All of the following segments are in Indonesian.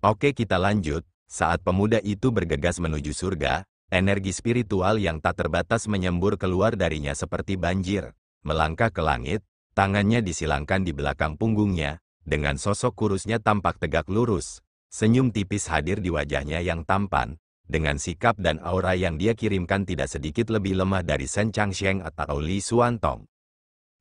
Oke, kita lanjut. Saat pemuda itu bergegas menuju surga, energi spiritual yang tak terbatas menyembur keluar darinya seperti banjir. Melangkah ke langit, tangannya disilangkan di belakang punggungnya, dengan sosok kurusnya tampak tegak lurus. Senyum tipis hadir di wajahnya yang tampan, dengan sikap dan aura yang dia kirimkan tidak sedikit lebih lemah dari Shen Changsheng atau Li Xuantong.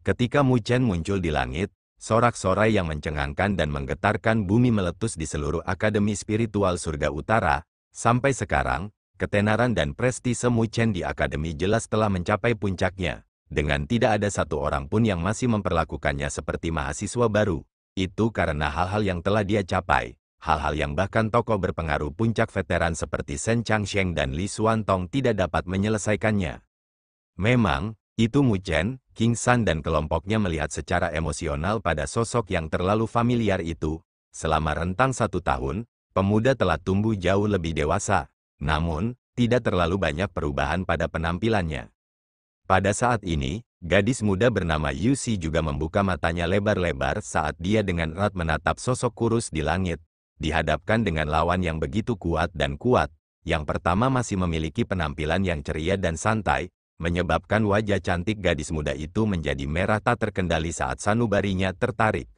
Ketika Mu Chen muncul di langit, sorak-sorai yang mencengangkan dan menggetarkan bumi meletus di seluruh Akademi Spiritual Surga Utara. Sampai sekarang, ketenaran dan prestise Mu Chen di Akademi jelas telah mencapai puncaknya, dengan tidak ada satu orang pun yang masih memperlakukannya seperti mahasiswa baru. Itu karena hal-hal yang telah dia capai, hal-hal yang bahkan tokoh berpengaruh puncak veteran seperti Shen Changsheng dan Li Xuantong tidak dapat menyelesaikannya. Memang, itu Mu Chen, King San dan kelompoknya melihat secara emosional pada sosok yang terlalu familiar itu. Selama rentang 1 tahun, pemuda telah tumbuh jauh lebih dewasa. Namun, tidak terlalu banyak perubahan pada penampilannya. Pada saat ini, gadis muda bernama Yusi juga membuka matanya lebar-lebar saat dia dengan erat menatap sosok kurus di langit. Dihadapkan dengan lawan yang begitu kuat dan kuat, yang pertama masih memiliki penampilan yang ceria dan santai, menyebabkan wajah cantik gadis muda itu menjadi merah tak terkendali saat sanubarinya tertarik.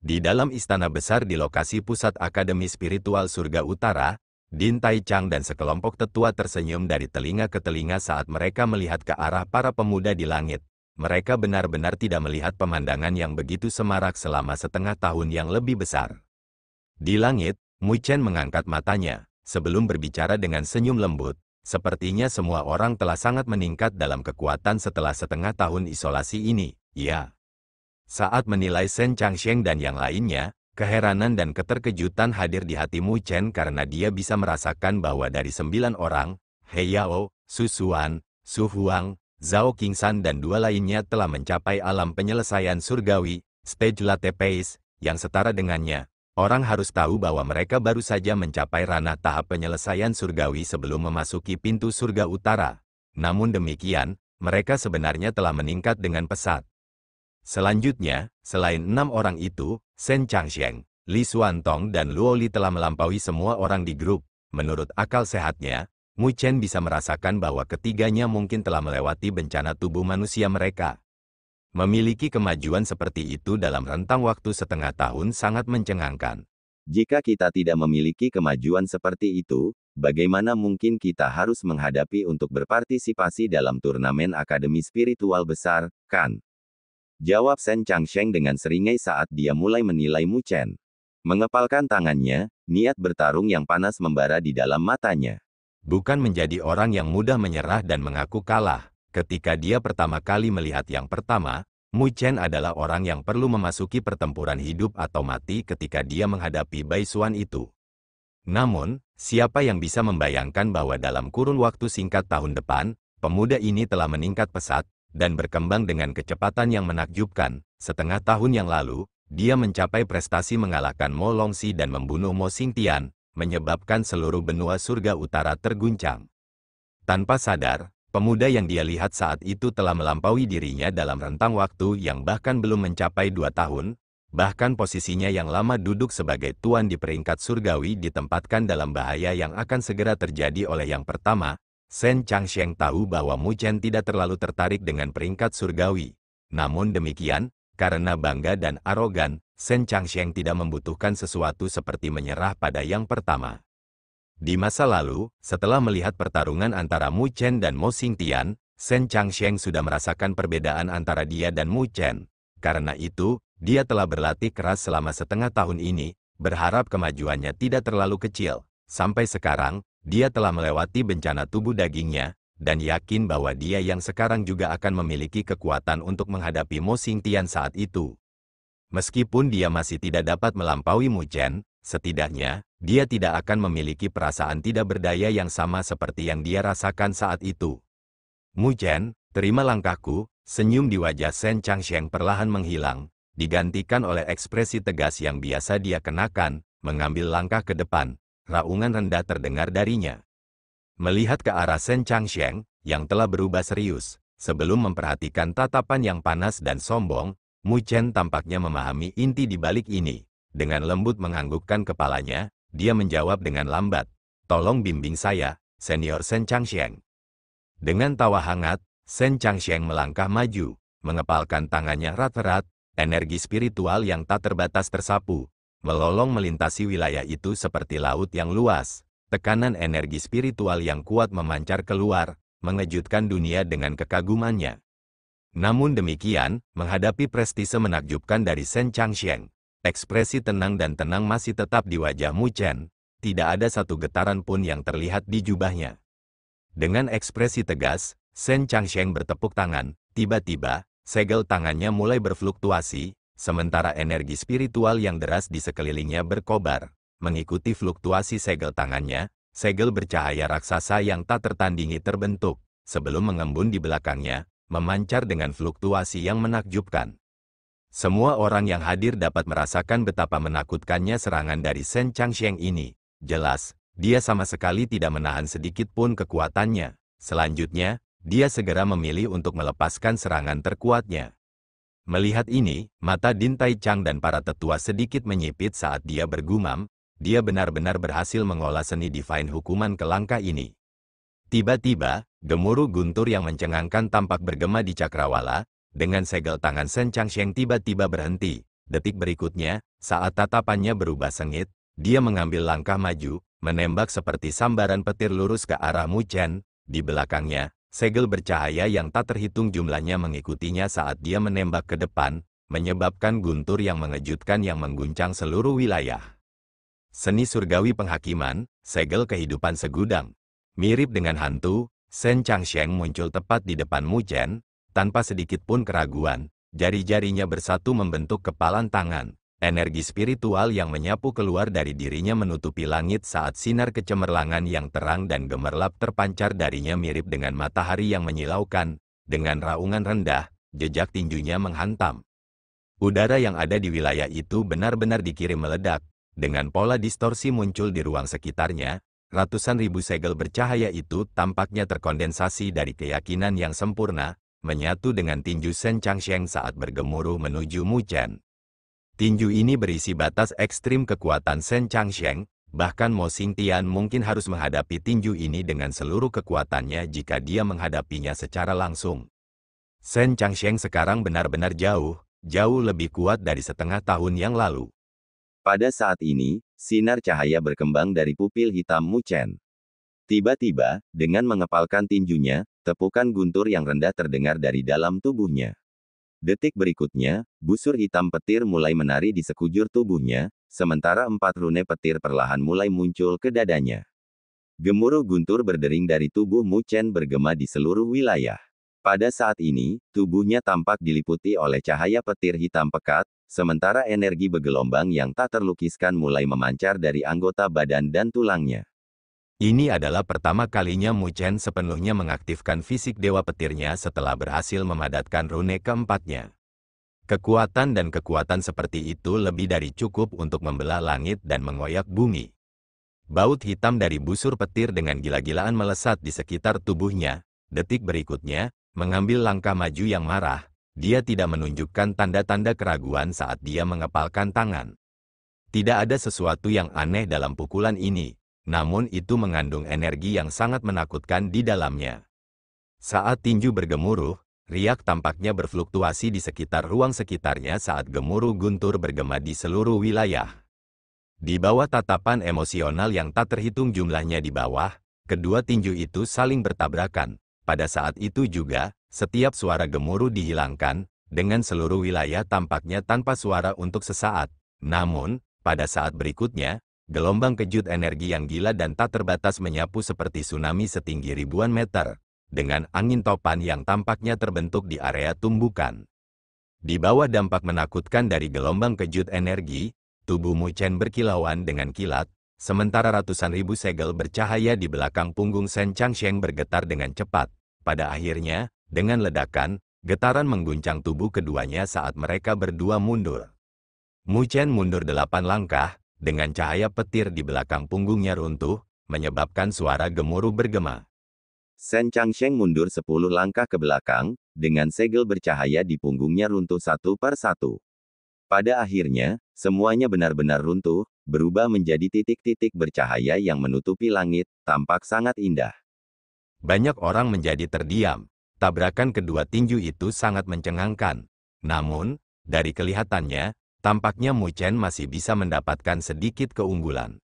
Di dalam istana besar di lokasi pusat Akademi Spiritual Surga Utara, Din Tai Chang dan sekelompok tetua tersenyum dari telinga ke telinga saat mereka melihat ke arah para pemuda di langit. Mereka benar-benar tidak melihat pemandangan yang begitu semarak selama setengah tahun yang lebih besar. Di langit, Mu Chen mengangkat matanya, sebelum berbicara dengan senyum lembut. Sepertinya semua orang telah sangat meningkat dalam kekuatan setelah setengah tahun isolasi ini, ya. Saat menilai Shen Changsheng dan yang lainnya, keheranan dan keterkejutan hadir di hati Mu Chen karena dia bisa merasakan bahwa dari 9 orang, He Yao, Su Xuan, Su Huang, Zhao Qingsan dan 2 lainnya telah mencapai alam penyelesaian surgawi, stage latte phase, yang setara dengannya. Orang harus tahu bahwa mereka baru saja mencapai ranah tahap penyelesaian surgawi sebelum memasuki pintu surga utara. Namun demikian, mereka sebenarnya telah meningkat dengan pesat. Selanjutnya, selain 6 orang itu, Shen Changsheng, Li Xuantong dan Luo Li telah melampaui semua orang di grup. Menurut akal sehatnya, Mu Chen bisa merasakan bahwa ketiganya mungkin telah melewati bencana tubuh manusia mereka. Memiliki kemajuan seperti itu dalam rentang waktu setengah tahun sangat mencengangkan. Jika kita tidak memiliki kemajuan seperti itu, bagaimana mungkin kita harus menghadapi untuk berpartisipasi dalam turnamen Akademi Spiritual Besar, kan? Jawab Shen Changsheng dengan seringai saat dia mulai menilai Mu Chen. Mengepalkan tangannya, niat bertarung yang panas membara di dalam matanya. Bukan menjadi orang yang mudah menyerah dan mengaku kalah. Ketika dia pertama kali melihat yang pertama, Mu Chen adalah orang yang perlu memasuki pertempuran hidup atau mati ketika dia menghadapi Bai Xuan itu. Namun, siapa yang bisa membayangkan bahwa dalam kurun waktu singkat tahun depan, pemuda ini telah meningkat pesat dan berkembang dengan kecepatan yang menakjubkan. Setengah tahun yang lalu, dia mencapai prestasi mengalahkan Mo Longxi dan membunuh Mo Xingtian, menyebabkan seluruh benua surga utara terguncang. Tanpa sadar, pemuda yang dia lihat saat itu telah melampaui dirinya dalam rentang waktu yang bahkan belum mencapai 2 tahun, bahkan posisinya yang lama duduk sebagai tuan di peringkat surgawi ditempatkan dalam bahaya yang akan segera terjadi oleh yang pertama. Shen Changsheng tahu bahwa Mu Chen tidak terlalu tertarik dengan peringkat surgawi. Namun demikian, karena bangga dan arogan, Shen Changsheng tidak membutuhkan sesuatu seperti menyerah pada yang pertama. Di masa lalu, setelah melihat pertarungan antara Mu Chen dan Mo Xingtian, Shen Changsheng sudah merasakan perbedaan antara dia dan Mu Chen. Karena itu, dia telah berlatih keras selama setengah tahun ini, berharap kemajuannya tidak terlalu kecil. Sampai sekarang, dia telah melewati bencana tubuh dagingnya, dan yakin bahwa dia yang sekarang juga akan memiliki kekuatan untuk menghadapi Mo Xingtian saat itu. Meskipun dia masih tidak dapat melampaui Mu Chen, setidaknya, dia tidak akan memiliki perasaan tidak berdaya yang sama seperti yang dia rasakan saat itu. Mu Chen, terima langkahku. Senyum di wajah Shen Changsheng perlahan menghilang, digantikan oleh ekspresi tegas yang biasa dia kenakan, mengambil langkah ke depan. Raungan rendah terdengar darinya. Melihat ke arah Shen Changsheng, yang telah berubah serius, sebelum memperhatikan tatapan yang panas dan sombong, Mu Chen tampaknya memahami inti di balik ini. Dengan lembut menganggukkan kepalanya, dia menjawab dengan lambat. Tolong bimbing saya, Senior Sen Changsheng. Dengan tawa hangat, Sen Changsheng melangkah maju, mengepalkan tangannya erat-erat, energi spiritual yang tak terbatas tersapu, melolong melintasi wilayah itu seperti laut yang luas. Tekanan energi spiritual yang kuat memancar keluar, mengejutkan dunia dengan kekagumannya. Namun demikian, menghadapi prestise menakjubkan dari Sen Changsheng, ekspresi tenang dan tenang masih tetap di wajah Mu Chen. Tidak ada satu getaran pun yang terlihat di jubahnya. Dengan ekspresi tegas, Sen Changsheng bertepuk tangan. Tiba-tiba, segel tangannya mulai berfluktuasi, sementara energi spiritual yang deras di sekelilingnya berkobar. Mengikuti fluktuasi segel tangannya, segel bercahaya raksasa yang tak tertandingi terbentuk, sebelum mengembun di belakangnya, memancar dengan fluktuasi yang menakjubkan. Semua orang yang hadir dapat merasakan betapa menakutkannya serangan dari Sen Changsheng ini. Jelas, dia sama sekali tidak menahan sedikit pun kekuatannya. Selanjutnya, dia segera memilih untuk melepaskan serangan terkuatnya. Melihat ini, mata Din Tai Chang dan para tetua sedikit menyipit saat dia bergumam, dia benar-benar berhasil mengolah seni divine hukuman ke langkah ini. Tiba-tiba, gemuruh guntur yang mencengangkan tampak bergema di cakrawala, dengan segel tangan Sen Changsheng tiba-tiba berhenti. Detik berikutnya, saat tatapannya berubah sengit, dia mengambil langkah maju, menembak seperti sambaran petir lurus ke arah Mu Chen. Di belakangnya, segel bercahaya yang tak terhitung jumlahnya mengikutinya saat dia menembak ke depan, menyebabkan guntur yang mengejutkan yang mengguncang seluruh wilayah. Seni surgawi penghakiman, segel kehidupan segudang. Mirip dengan hantu, Sen Changsheng muncul tepat di depan Mu Chen, tanpa sedikit pun keraguan. Jari-jarinya bersatu membentuk kepalan tangan. Energi spiritual yang menyapu keluar dari dirinya menutupi langit saat sinar kecemerlangan yang terang dan gemerlap terpancar darinya mirip dengan matahari yang menyilaukan. Dengan raungan rendah, jejak tinjunya menghantam. Udara yang ada di wilayah itu benar-benar dikirim meledak. Dengan pola distorsi muncul di ruang sekitarnya, ratusan ribu segel bercahaya itu tampaknya terkondensasi dari keyakinan yang sempurna, menyatu dengan tinju Sen Changsheng saat bergemuruh menuju Mu Chen. Tinju ini berisi batas ekstrim kekuatan Sen Changsheng, bahkan Mo Xingtian mungkin harus menghadapi tinju ini dengan seluruh kekuatannya jika dia menghadapinya secara langsung. Sen Changsheng sekarang benar-benar jauh lebih kuat dari setengah tahun yang lalu. Pada saat ini, sinar cahaya berkembang dari pupil hitam Mu Chen. Tiba-tiba, dengan mengepalkan tinjunya, tepukan guntur yang rendah terdengar dari dalam tubuhnya. Detik berikutnya, busur hitam petir mulai menari di sekujur tubuhnya, sementara 4 rune petir perlahan mulai muncul ke dadanya. Gemuruh guntur berdering dari tubuh Mu Chen bergema di seluruh wilayah. Pada saat ini, tubuhnya tampak diliputi oleh cahaya petir hitam pekat, sementara energi bergelombang yang tak terlukiskan mulai memancar dari anggota badan dan tulangnya. Ini adalah pertama kalinya Mu Chen sepenuhnya mengaktifkan fisik dewa petirnya setelah berhasil memadatkan rune keempatnya. Kekuatan dan kekuatan seperti itu lebih dari cukup untuk membelah langit dan mengoyak bumi. Baut hitam dari busur petir dengan gila-gilaan melesat di sekitar tubuhnya. Detik berikutnya, mengambil langkah maju yang marah, dia tidak menunjukkan tanda-tanda keraguan saat dia mengepalkan tangan. Tidak ada sesuatu yang aneh dalam pukulan ini, namun itu mengandung energi yang sangat menakutkan di dalamnya. Saat tinju bergemuruh, riak tampaknya berfluktuasi di sekitar ruang sekitarnya saat gemuruh guntur bergema di seluruh wilayah. Di bawah tatapan emosional yang tak terhitung jumlahnya di bawah, kedua tinju itu saling bertabrakan. Pada saat itu juga, setiap suara gemuruh dihilangkan, dengan seluruh wilayah tampaknya tanpa suara untuk sesaat. Namun, pada saat berikutnya, gelombang kejut energi yang gila dan tak terbatas menyapu seperti tsunami setinggi ribuan meter, dengan angin topan yang tampaknya terbentuk di area tumbukan. Di bawah dampak menakutkan dari gelombang kejut energi, tubuh Mu Chen berkilauan dengan kilat, sementara ratusan ribu segel bercahaya di belakang punggung Sen Changsheng bergetar dengan cepat. Pada akhirnya, dengan ledakan, getaran mengguncang tubuh keduanya saat mereka berdua mundur. Mu Chen mundur 8 langkah, dengan cahaya petir di belakang punggungnya runtuh, menyebabkan suara gemuruh bergema. Sen Changsheng mundur 10 langkah ke belakang, dengan segel bercahaya di punggungnya runtuh satu per satu. Pada akhirnya, semuanya benar-benar runtuh, berubah menjadi titik-titik bercahaya yang menutupi langit, tampak sangat indah. Banyak orang menjadi terdiam. Tabrakan kedua tinju itu sangat mencengangkan. Namun, dari kelihatannya, tampaknya Mu Chen masih bisa mendapatkan sedikit keunggulan.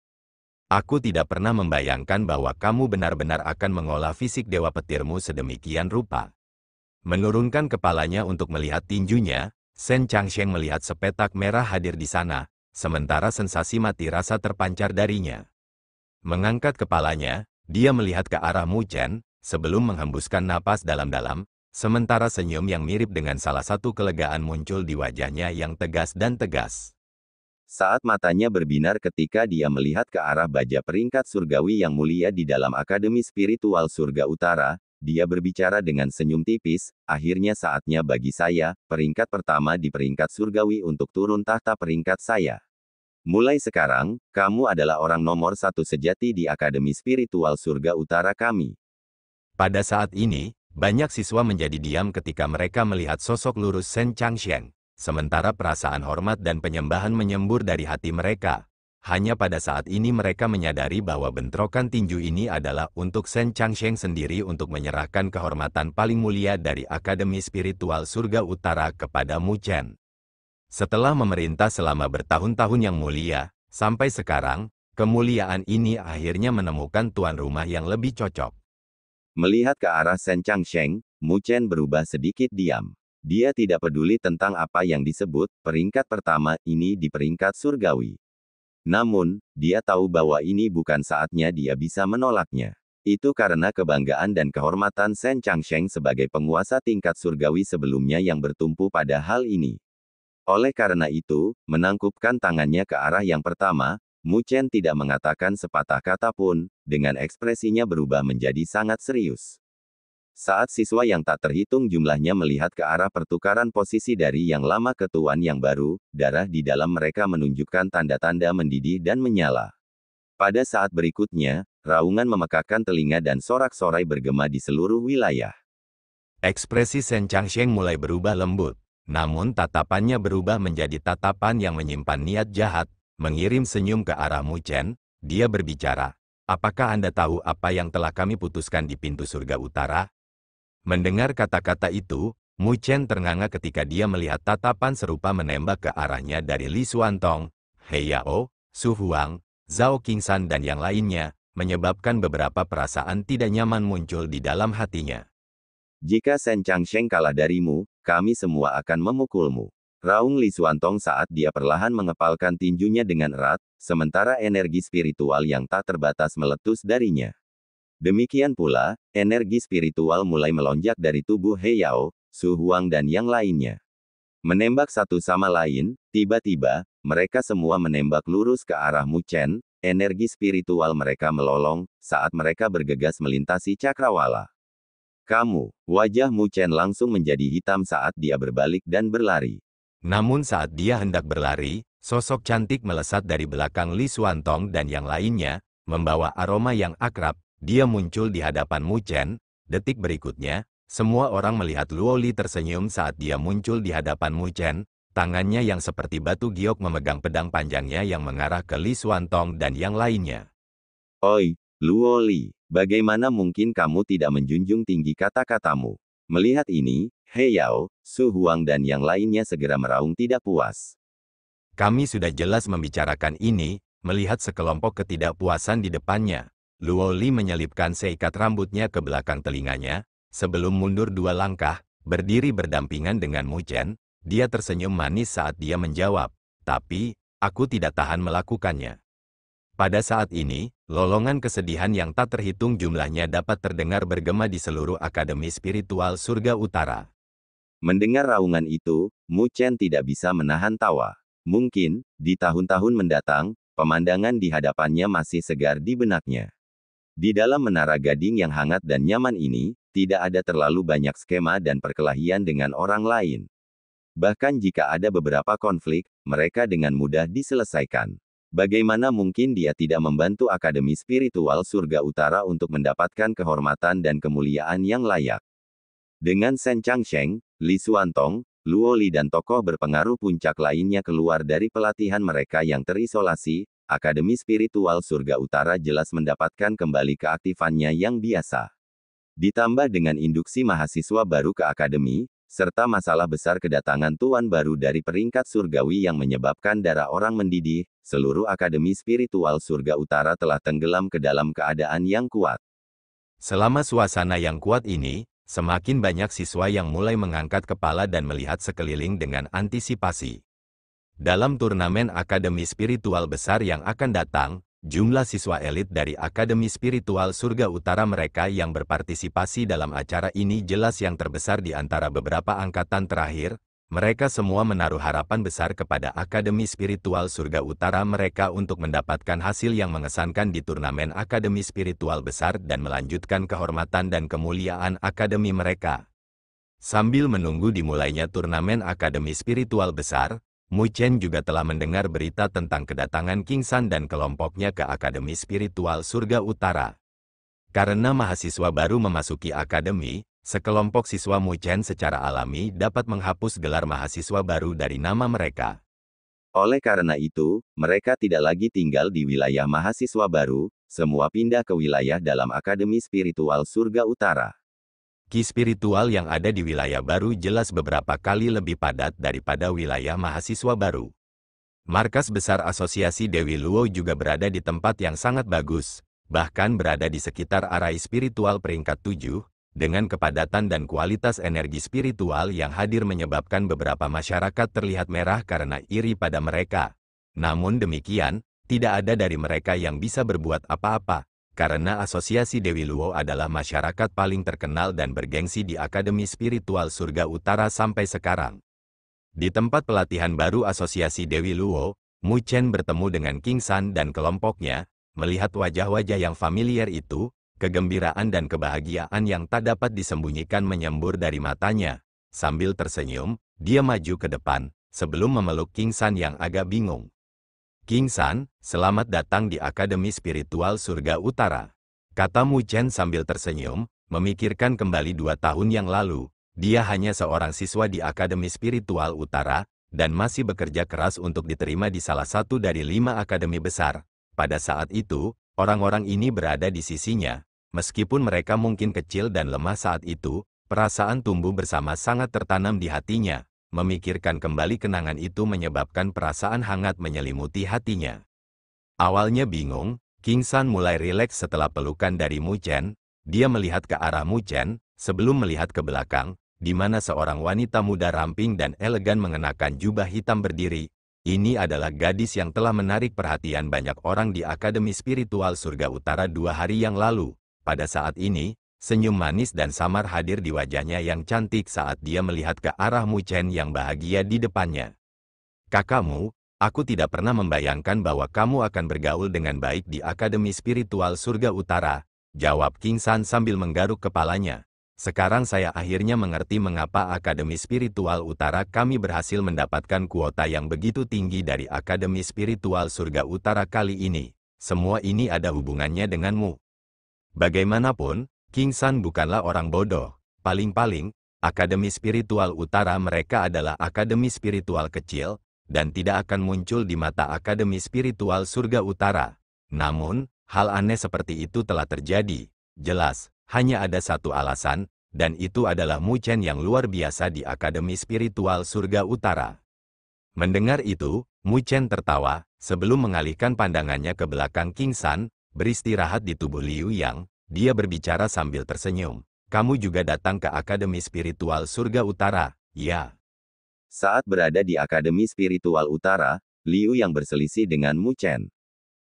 Aku tidak pernah membayangkan bahwa kamu benar-benar akan mengolah fisik dewa petirmu sedemikian rupa. Menurunkan kepalanya untuk melihat tinjunya, Shen Changsheng melihat sepetak merah hadir di sana, sementara sensasi mati rasa terpancar darinya. Mengangkat kepalanya, dia melihat ke arah Mu Chen, sebelum menghembuskan napas dalam-dalam, sementara senyum yang mirip dengan salah satu kelegaan muncul di wajahnya yang tegas dan tegas. Saat matanya berbinar ketika dia melihat ke arah baja peringkat surgawi yang mulia di dalam Akademi Spiritual Surga Utara, dia berbicara dengan senyum tipis, akhirnya saatnya bagi saya, peringkat pertama di peringkat surgawi untuk turun tahta peringkat saya. Mulai sekarang, kamu adalah orang nomor 1 sejati di Akademi Spiritual Surga Utara kami. Pada saat ini, banyak siswa menjadi diam ketika mereka melihat sosok lurus Shen Changsheng, sementara perasaan hormat dan penyembahan menyembur dari hati mereka. Hanya pada saat ini mereka menyadari bahwa bentrokan tinju ini adalah untuk Shen Changsheng sendiri untuk menyerahkan kehormatan paling mulia dari Akademi Spiritual Surga Utara kepada Mu Chen. Setelah memerintah selama bertahun-tahun yang mulia, sampai sekarang, kemuliaan ini akhirnya menemukan tuan rumah yang lebih cocok. Melihat ke arah Shen Changsheng, Mu Chen berubah sedikit diam. Dia tidak peduli tentang apa yang disebut peringkat pertama ini di peringkat surgawi. Namun, dia tahu bahwa ini bukan saatnya dia bisa menolaknya. Itu karena kebanggaan dan kehormatan Shen Changsheng sebagai penguasa tingkat surgawi sebelumnya yang bertumpu pada hal ini. Oleh karena itu, menangkupkan tangannya ke arah yang pertama, Mu Chen tidak mengatakan sepatah kata pun, dengan ekspresinya berubah menjadi sangat serius. Saat siswa yang tak terhitung jumlahnya melihat ke arah pertukaran posisi dari yang lama ke tuan yang baru, darah di dalam mereka menunjukkan tanda-tanda mendidih dan menyala. Pada saat berikutnya, raungan memekakkan telinga dan sorak-sorai bergema di seluruh wilayah. Ekspresi Shen Changsheng mulai berubah lembut, namun tatapannya berubah menjadi tatapan yang menyimpan niat jahat, mengirim senyum ke arah Mu Chen. Dia berbicara, "Apakah Anda tahu apa yang telah kami putuskan di pintu surga utara?" Mendengar kata-kata itu, Mu Chen ternganga ketika dia melihat tatapan serupa menembak ke arahnya dari Li Xuantong, He Yao, Su Huang, Zhao Qingsan dan yang lainnya, menyebabkan beberapa perasaan tidak nyaman muncul di dalam hatinya. Jika Shen Changsheng kalah darimu, kami semua akan memukulmu. Raung Li Xuantong saat dia perlahan mengepalkan tinjunya dengan erat, sementara energi spiritual yang tak terbatas meletus darinya. Demikian pula, energi spiritual mulai melonjak dari tubuh He Yao, Su Huang dan yang lainnya. Menembak satu sama lain, tiba-tiba, mereka semua menembak lurus ke arah Mu Chen, energi spiritual mereka melolong, saat mereka bergegas melintasi cakrawala. Wajah Mu Chen langsung menjadi hitam saat dia berbalik dan berlari. Namun saat dia hendak berlari, sosok cantik melesat dari belakang Li Xuantong dan yang lainnya, membawa aroma yang akrab. Dia muncul di hadapan Mu Chen. Detik berikutnya, semua orang melihat Luo Li tersenyum saat dia muncul di hadapan Mu Chen. Tangannya yang seperti batu giok memegang pedang panjangnya yang mengarah ke Li Xuantong dan yang lainnya. Oi, Luo Li, bagaimana mungkin kamu tidak menjunjung tinggi kata-katamu? Melihat ini, He Yao, Su Huang dan yang lainnya segera meraung tidak puas. Kami sudah jelas membicarakan ini, melihat sekelompok ketidakpuasan di depannya. Luo Li menyelipkan seikat rambutnya ke belakang telinganya, sebelum mundur 2 langkah, berdiri berdampingan dengan Mu Chen. Dia tersenyum manis saat dia menjawab, "Tapi, aku tidak tahan melakukannya." Pada saat ini, lolongan kesedihan yang tak terhitung jumlahnya dapat terdengar bergema di seluruh Akademi Spiritual Surga Utara. Mendengar raungan itu, Mu Chen tidak bisa menahan tawa. Mungkin, di tahun-tahun mendatang, pemandangan di hadapannya masih segar di benaknya. Di dalam menara gading yang hangat dan nyaman ini, tidak ada terlalu banyak skema dan perkelahian dengan orang lain. Bahkan jika ada beberapa konflik, mereka dengan mudah diselesaikan. Bagaimana mungkin dia tidak membantu Akademi Spiritual Surga Utara untuk mendapatkan kehormatan dan kemuliaan yang layak? Dengan Shen Changsheng, Li Xuantong, Luo Li dan tokoh berpengaruh puncak lainnya keluar dari pelatihan mereka yang terisolasi, Akademi Spiritual Surga Utara jelas mendapatkan kembali keaktifannya yang biasa. Ditambah dengan induksi mahasiswa baru ke akademi, serta masalah besar kedatangan tuan baru dari peringkat surgawi yang menyebabkan darah orang mendidih, seluruh Akademi Spiritual Surga Utara telah tenggelam ke dalam keadaan yang kuat. Selama suasana yang kuat ini, semakin banyak siswa yang mulai mengangkat kepala dan melihat sekeliling dengan antisipasi. Dalam turnamen Akademi Spiritual besar yang akan datang, jumlah siswa elit dari Akademi Spiritual Surga Utara mereka yang berpartisipasi dalam acara ini jelas yang terbesar di antara beberapa angkatan terakhir. Mereka semua menaruh harapan besar kepada Akademi Spiritual Surga Utara mereka untuk mendapatkan hasil yang mengesankan di turnamen Akademi Spiritual besar dan melanjutkan kehormatan dan kemuliaan akademi mereka. Sambil menunggu dimulainya turnamen Akademi Spiritual besar, Mu Chen juga telah mendengar berita tentang kedatangan King San dan kelompoknya ke Akademi Spiritual Surga Utara. Karena mahasiswa baru memasuki akademi, sekelompok siswa Mu Chen secara alami dapat menghapus gelar mahasiswa baru dari nama mereka. Oleh karena itu, mereka tidak lagi tinggal di wilayah mahasiswa baru, semua pindah ke wilayah dalam Akademi Spiritual Surga Utara. Ki spiritual yang ada di wilayah baru jelas beberapa kali lebih padat daripada wilayah mahasiswa baru. Markas besar Asosiasi Dewi Luo juga berada di tempat yang sangat bagus, bahkan berada di sekitar arai spiritual peringkat 7, dengan kepadatan dan kualitas energi spiritual yang hadir menyebabkan beberapa masyarakat terlihat merah karena iri pada mereka. Namun demikian, tidak ada dari mereka yang bisa berbuat apa-apa, karena Asosiasi Dewi Luo adalah masyarakat paling terkenal dan bergengsi di Akademi Spiritual Surga Utara sampai sekarang. Di tempat pelatihan baru Asosiasi Dewi Luo, Mu Chen bertemu dengan King San dan kelompoknya. Melihat wajah-wajah yang familiar itu, kegembiraan dan kebahagiaan yang tak dapat disembunyikan menyembur dari matanya. Sambil tersenyum, dia maju ke depan, sebelum memeluk King San yang agak bingung. King San, selamat datang di Akademi Spiritual Surga Utara. Kata Mu Chen sambil tersenyum, memikirkan kembali 2 tahun yang lalu. Dia hanya seorang siswa di Akademi Spiritual Utara, dan masih bekerja keras untuk diterima di salah satu dari 5 akademi besar. Pada saat itu, orang-orang ini berada di sisinya. Meskipun mereka mungkin kecil dan lemah saat itu, perasaan tumbuh bersama sangat tertanam di hatinya. Memikirkan kembali kenangan itu menyebabkan perasaan hangat menyelimuti hatinya. Awalnya bingung, King San mulai rileks setelah pelukan dari Mu Chen. Dia melihat ke arah Mu Chen, sebelum melihat ke belakang, di mana seorang wanita muda ramping dan elegan mengenakan jubah hitam berdiri. Ini adalah gadis yang telah menarik perhatian banyak orang di Akademi Spiritual Surga Utara 2 hari yang lalu. Pada saat ini, senyum manis dan samar hadir di wajahnya yang cantik saat dia melihat ke arah Mu Chen yang bahagia di depannya. Kakakmu, aku tidak pernah membayangkan bahwa kamu akan bergaul dengan baik di Akademi Spiritual Surga Utara, jawab King San sambil menggaruk kepalanya. Sekarang saya akhirnya mengerti mengapa Akademi Spiritual Utara kami berhasil mendapatkan kuota yang begitu tinggi dari Akademi Spiritual Surga Utara kali ini. Semua ini ada hubungannya denganmu. Bagaimanapun, King San bukanlah orang bodoh. Paling-paling, Akademi Spiritual Utara mereka adalah akademi spiritual kecil, dan tidak akan muncul di mata Akademi Spiritual Surga Utara. Namun, hal aneh seperti itu telah terjadi. Jelas, hanya ada satu alasan, dan itu adalah Mu Chen yang luar biasa di Akademi Spiritual Surga Utara. Mendengar itu, Mu Chen tertawa, sebelum mengalihkan pandangannya ke belakang King San, beristirahat di tubuh Liu Yang. Dia berbicara sambil tersenyum. Kamu juga datang ke Akademi Spiritual Surga Utara, ya? Saat berada di Akademi Spiritual Utara, Liu Yang berselisih dengan Mu Chen.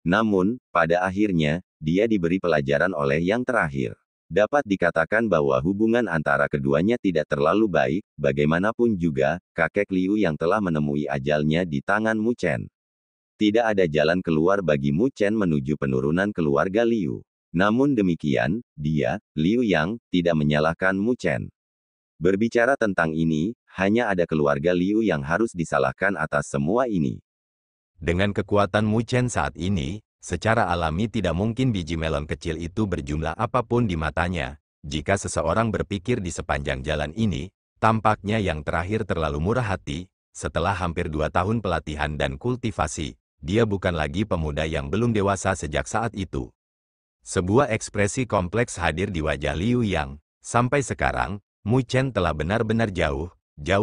Namun, pada akhirnya, dia diberi pelajaran oleh yang terakhir. Dapat dikatakan bahwa hubungan antara keduanya tidak terlalu baik, bagaimanapun juga, kakek Liu yang telah menemui ajalnya di tangan Mu Chen. Tidak ada jalan keluar bagi Mu Chen menuju penurunan keluarga Liu. Namun demikian, dia, Liu Yang, tidak menyalahkan Mu Chen. Berbicara tentang ini, hanya ada keluarga Liu yang harus disalahkan atas semua ini. Dengan kekuatan Mu Chen saat ini, secara alami tidak mungkin biji melon kecil itu berjumlah apapun di matanya. Jika seseorang berpikir di sepanjang jalan ini, Tampaknya yang terakhir terlalu murah hati, setelah hampir 2 tahun pelatihan dan kultivasi, dia bukan lagi pemuda yang belum dewasa sejak saat itu. Sebuah ekspresi kompleks hadir di wajah Liu Yang. Sampai sekarang, Mu Chen telah benar-benar jauh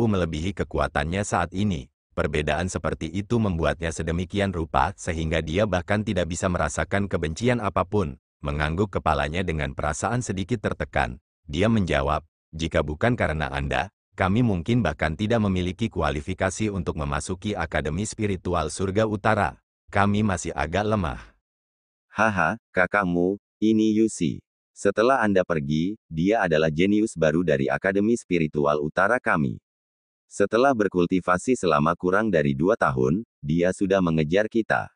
melebihi kekuatannya saat ini. Perbedaan seperti itu membuatnya sedemikian rupa sehingga dia bahkan tidak bisa merasakan kebencian apapun. Mengangguk kepalanya dengan perasaan sedikit tertekan, dia menjawab, "Jika bukan karena Anda, kami mungkin bahkan tidak memiliki kualifikasi untuk memasuki Akademi Spiritual Surga Utara. Kami masih agak lemah." Haha, kakakmu, ini Yusi. Setelah Anda pergi, dia adalah jenius baru dari Akademi Spiritual Utara kami. Setelah berkultivasi selama kurang dari 2 tahun, dia sudah mengejar kita.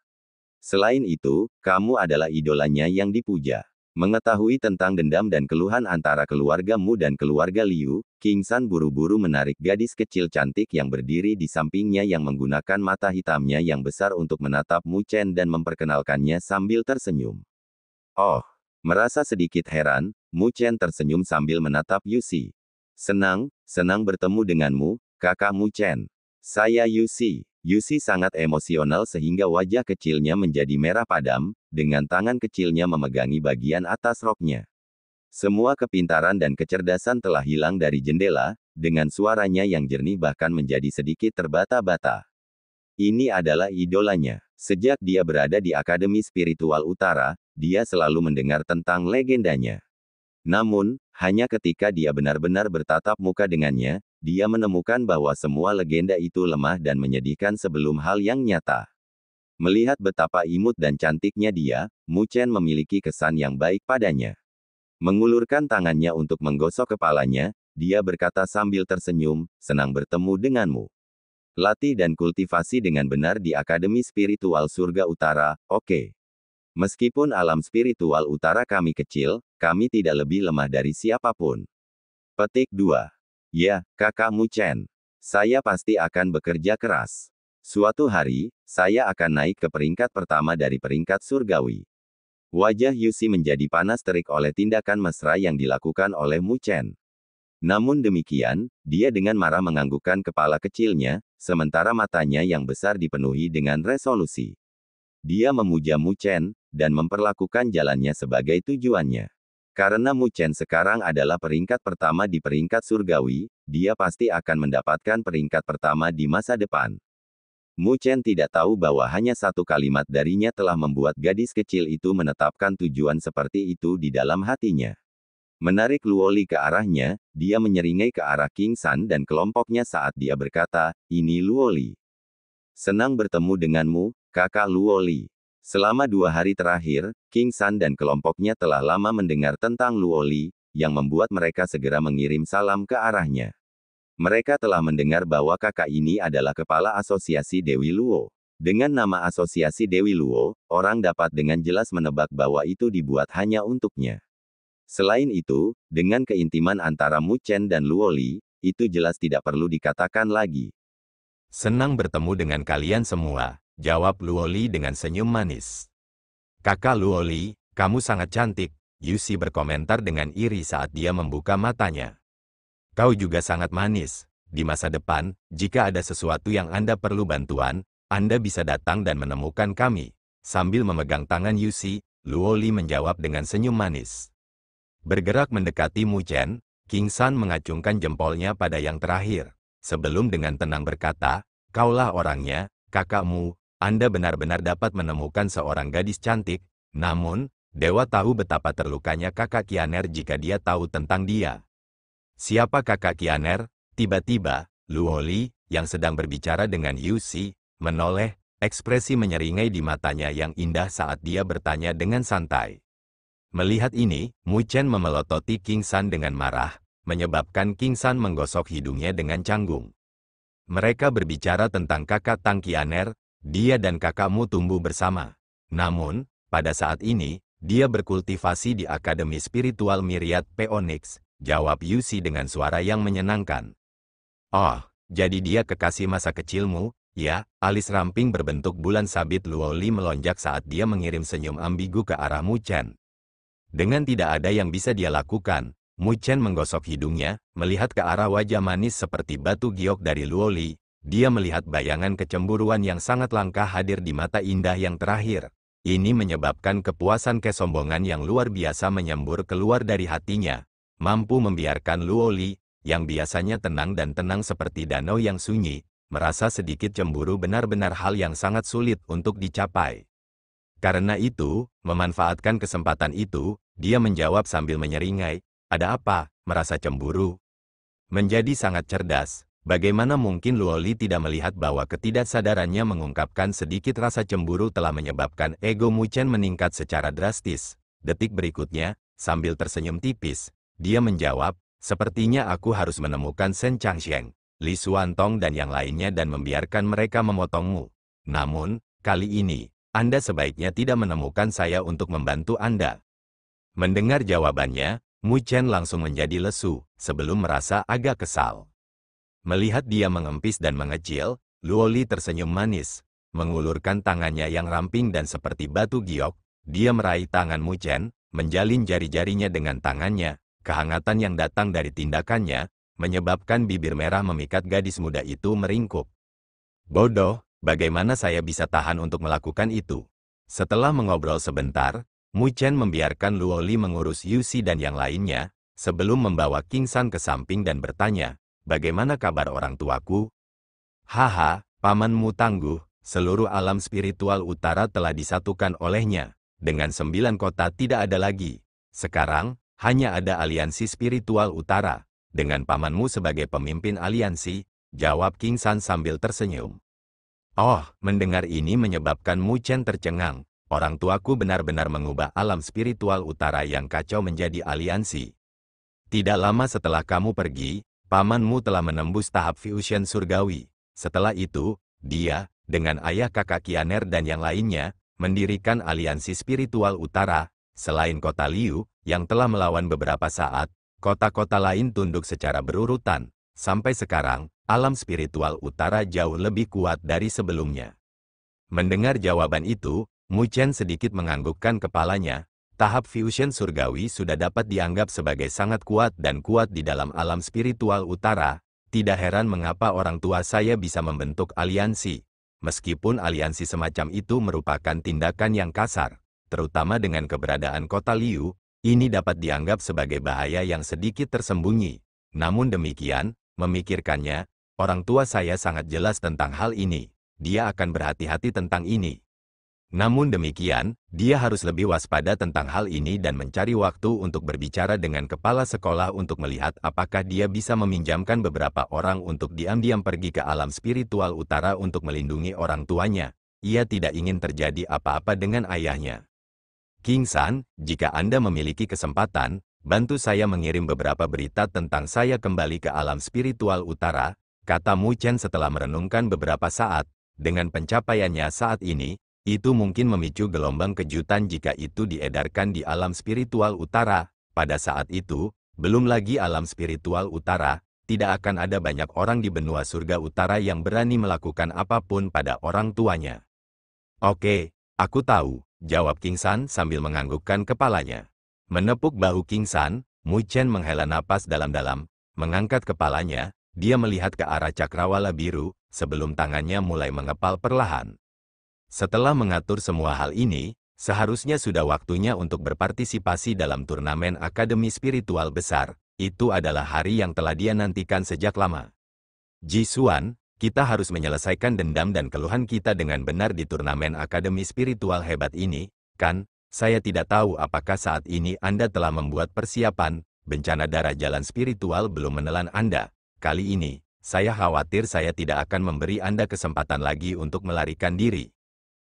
Selain itu, kamu adalah idolanya yang dipuja. Mengetahui tentang dendam dan keluhan antara keluargamu dan keluarga Liu, King San buru-buru menarik gadis kecil cantik yang berdiri di sampingnya yang menggunakan mata hitamnya yang besar untuk menatap Mu Chen dan memperkenalkannya sambil tersenyum. Oh, merasa sedikit heran, Mu Chen tersenyum sambil menatap Yusi. Senang bertemu denganmu, kakak Mu Chen. Saya Yusi. Yusi sangat emosional sehingga wajah kecilnya menjadi merah padam, dengan tangan kecilnya memegangi bagian atas roknya. Semua kepintaran dan kecerdasan telah hilang dari jendela, dengan suaranya yang jernih bahkan menjadi sedikit terbata-bata. Ini adalah idolanya. Sejak dia berada di Akademi Spiritual Utara, dia selalu mendengar tentang legendanya. Namun, hanya ketika dia benar-benar bertatap muka dengannya, dia menemukan bahwa semua legenda itu lemah dan menyedihkan sebelum hal yang nyata. Melihat betapa imut dan cantiknya dia, Mu Chen memiliki kesan yang baik padanya. Mengulurkan tangannya untuk menggosok kepalanya, dia berkata sambil tersenyum, "Senang bertemu denganmu. Latih dan kultivasi dengan benar di Akademi Spiritual Surga Utara, oke. Meskipun alam spiritual utara kami kecil, kami tidak lebih lemah dari siapapun." Petik 2. Ya, kakak Mu Chen. Saya pasti akan bekerja keras. Suatu hari, saya akan naik ke peringkat pertama dari peringkat surgawi. Wajah Yusi menjadi panas terik oleh tindakan mesra yang dilakukan oleh Mu Chen. Namun demikian, dia dengan marah menganggukkan kepala kecilnya, sementara matanya yang besar dipenuhi dengan resolusi. Dia memuja Mu Chen, dan memperlakukan jalannya sebagai tujuannya. Karena Mu Chen sekarang adalah peringkat pertama di peringkat surgawi, dia pasti akan mendapatkan peringkat pertama di masa depan. Mu Chen tidak tahu bahwa hanya satu kalimat darinya telah membuat gadis kecil itu menetapkan tujuan seperti itu di dalam hatinya. Menarik Luoli ke arahnya, dia menyeringai ke arah King San dan kelompoknya saat dia berkata, "Ini Luoli. Senang bertemu denganmu, kakak Luoli." Selama 2 hari terakhir, King San dan kelompoknya telah lama mendengar tentang Luoli, yang membuat mereka segera mengirim salam ke arahnya. Mereka telah mendengar bahwa kakak ini adalah kepala asosiasi Dewi Luo. Dengan nama asosiasi Dewi Luo, orang dapat dengan jelas menebak bahwa itu dibuat hanya untuknya. Selain itu, dengan keintiman antara Mu Chen dan Luoli, itu jelas tidak perlu dikatakan lagi. "Senang bertemu dengan kalian semua," jawab Luoli dengan senyum manis. "Kakak Luoli, kamu sangat cantik," Yusi berkomentar dengan iri saat dia membuka matanya. "Kau juga sangat manis. Di masa depan, jika ada sesuatu yang Anda perlu bantuan, Anda bisa datang dan menemukan kami." Sambil memegang tangan Yusi, Luoli menjawab dengan senyum manis. Bergerak mendekati Mu Chen, King San mengacungkan jempolnya pada yang terakhir. Sebelum dengan tenang berkata, "Kaulah orangnya, kakakmu. Anda benar-benar dapat menemukan seorang gadis cantik, namun, dewa tahu betapa terlukanya kakak Qianer jika dia tahu tentang dia." "Siapa kakak Qianer?" Tiba-tiba, Luoli, yang sedang berbicara dengan Yusi, menoleh, ekspresi menyeringai di matanya yang indah saat dia bertanya dengan santai. Melihat ini, Mu Chen memelototi King San dengan marah, menyebabkan King San menggosok hidungnya dengan canggung. "Mereka berbicara tentang kakak Tang Qianer. Dia dan kakakmu tumbuh bersama. Namun, pada saat ini, dia berkultivasi di Akademi Spiritual Myriad Phoenix," jawab Yusi dengan suara yang menyenangkan. "Oh, jadi dia kekasih masa kecilmu, ya?" Alis ramping berbentuk bulan sabit Luoli melonjak saat dia mengirim senyum ambigu ke arah Mu Chen. Dengan tidak ada yang bisa dia lakukan, Mu Chen menggosok hidungnya, melihat ke arah wajah manis seperti batu giok dari Luoli. Dia melihat bayangan kecemburuan yang sangat langka hadir di mata indah yang terakhir. Ini menyebabkan kepuasan kesombongan yang luar biasa menyembur keluar dari hatinya. Mampu membiarkan Luoli, yang biasanya tenang dan tenang seperti danau yang sunyi, merasa sedikit cemburu benar-benar hal yang sangat sulit untuk dicapai. Karena itu, memanfaatkan kesempatan itu, dia menjawab sambil menyeringai, "Ada apa, merasa cemburu?" Menjadi sangat cerdas, bagaimana mungkin Luoli tidak melihat bahwa ketidaksadarannya mengungkapkan sedikit rasa cemburu telah menyebabkan ego Mu Chen meningkat secara drastis. Detik berikutnya, sambil tersenyum tipis, dia menjawab, "Sepertinya aku harus menemukan Shen Changsheng, Li Xuantong dan yang lainnya dan membiarkan mereka memotongmu. Namun, kali ini, Anda sebaiknya tidak menemukan saya untuk membantu Anda." Mendengar jawabannya, Mu Chen langsung menjadi lesu, sebelum merasa agak kesal. Melihat dia mengempis dan mengecil, Luoli tersenyum manis. Mengulurkan tangannya yang ramping dan seperti batu giok, dia meraih tangan Mu Chen, menjalin jari-jarinya dengan tangannya. Kehangatan yang datang dari tindakannya, menyebabkan bibir merah memikat gadis muda itu meringkuk. "Bodoh, bagaimana saya bisa tahan untuk melakukan itu?" Setelah mengobrol sebentar, Mu Chen membiarkan Luoli mengurus Yuxi dan yang lainnya, sebelum membawa King San ke samping dan bertanya, "Bagaimana kabar orang tuaku?" "Haha, pamanmu tangguh, seluruh alam spiritual utara telah disatukan olehnya. Dengan 9 kota tidak ada lagi. Sekarang, hanya ada aliansi spiritual utara. Dengan pamanmu sebagai pemimpin aliansi," jawab King San sambil tersenyum. Oh, mendengar ini menyebabkan Mu Chen tercengang. Orang tuaku benar-benar mengubah alam spiritual utara yang kacau menjadi aliansi. Tidak lama setelah kamu pergi, pamanmu telah menembus tahap fusion surgawi. Setelah itu, dia, dengan ayah kakak Qianer dan yang lainnya, mendirikan aliansi spiritual utara. Selain kota Liu, yang telah melawan beberapa saat, kota-kota lain tunduk secara berurutan. Sampai sekarang, alam spiritual utara jauh lebih kuat dari sebelumnya. Mendengar jawaban itu, Mu Chen sedikit menganggukkan kepalanya. Tahap fusion surgawi sudah dapat dianggap sebagai sangat kuat dan kuat di dalam alam spiritual utara. Tidak heran mengapa orang tua saya bisa membentuk aliansi. Meskipun aliansi semacam itu merupakan tindakan yang kasar, terutama dengan keberadaan kota Liu, ini dapat dianggap sebagai bahaya yang sedikit tersembunyi. Namun demikian, memikirkannya, orang tua saya sangat jelas tentang hal ini. Dia akan berhati-hati tentang ini. Namun demikian, dia harus lebih waspada tentang hal ini dan mencari waktu untuk berbicara dengan kepala sekolah untuk melihat apakah dia bisa meminjamkan beberapa orang untuk diam-diam pergi ke alam spiritual utara untuk melindungi orang tuanya. Ia tidak ingin terjadi apa-apa dengan ayahnya. "King San, jika Anda memiliki kesempatan, bantu saya mengirim beberapa berita tentang saya kembali ke alam spiritual utara," kata Mu Chen setelah merenungkan beberapa saat. Dengan pencapaiannya saat ini, itu mungkin memicu gelombang kejutan jika itu diedarkan di alam spiritual utara. Pada saat itu, belum lagi alam spiritual utara, tidak akan ada banyak orang di benua surga utara yang berani melakukan apapun pada orang tuanya. "Oke, aku tahu," jawab King San sambil menganggukkan kepalanya. Menepuk bahu King San, Mu Chen menghela napas dalam-dalam, mengangkat kepalanya, dia melihat ke arah cakrawala biru, sebelum tangannya mulai mengepal perlahan. Setelah mengatur semua hal ini, seharusnya sudah waktunya untuk berpartisipasi dalam turnamen Akademi Spiritual Besar. Itu adalah hari yang telah dia nantikan sejak lama. "Ji Xuan, kita harus menyelesaikan dendam dan keluhan kita dengan benar di turnamen Akademi Spiritual hebat ini, kan? Saya tidak tahu apakah saat ini Anda telah membuat persiapan. Bencana darah jalan spiritual belum menelan Anda. Kali ini, saya khawatir saya tidak akan memberi Anda kesempatan lagi untuk melarikan diri."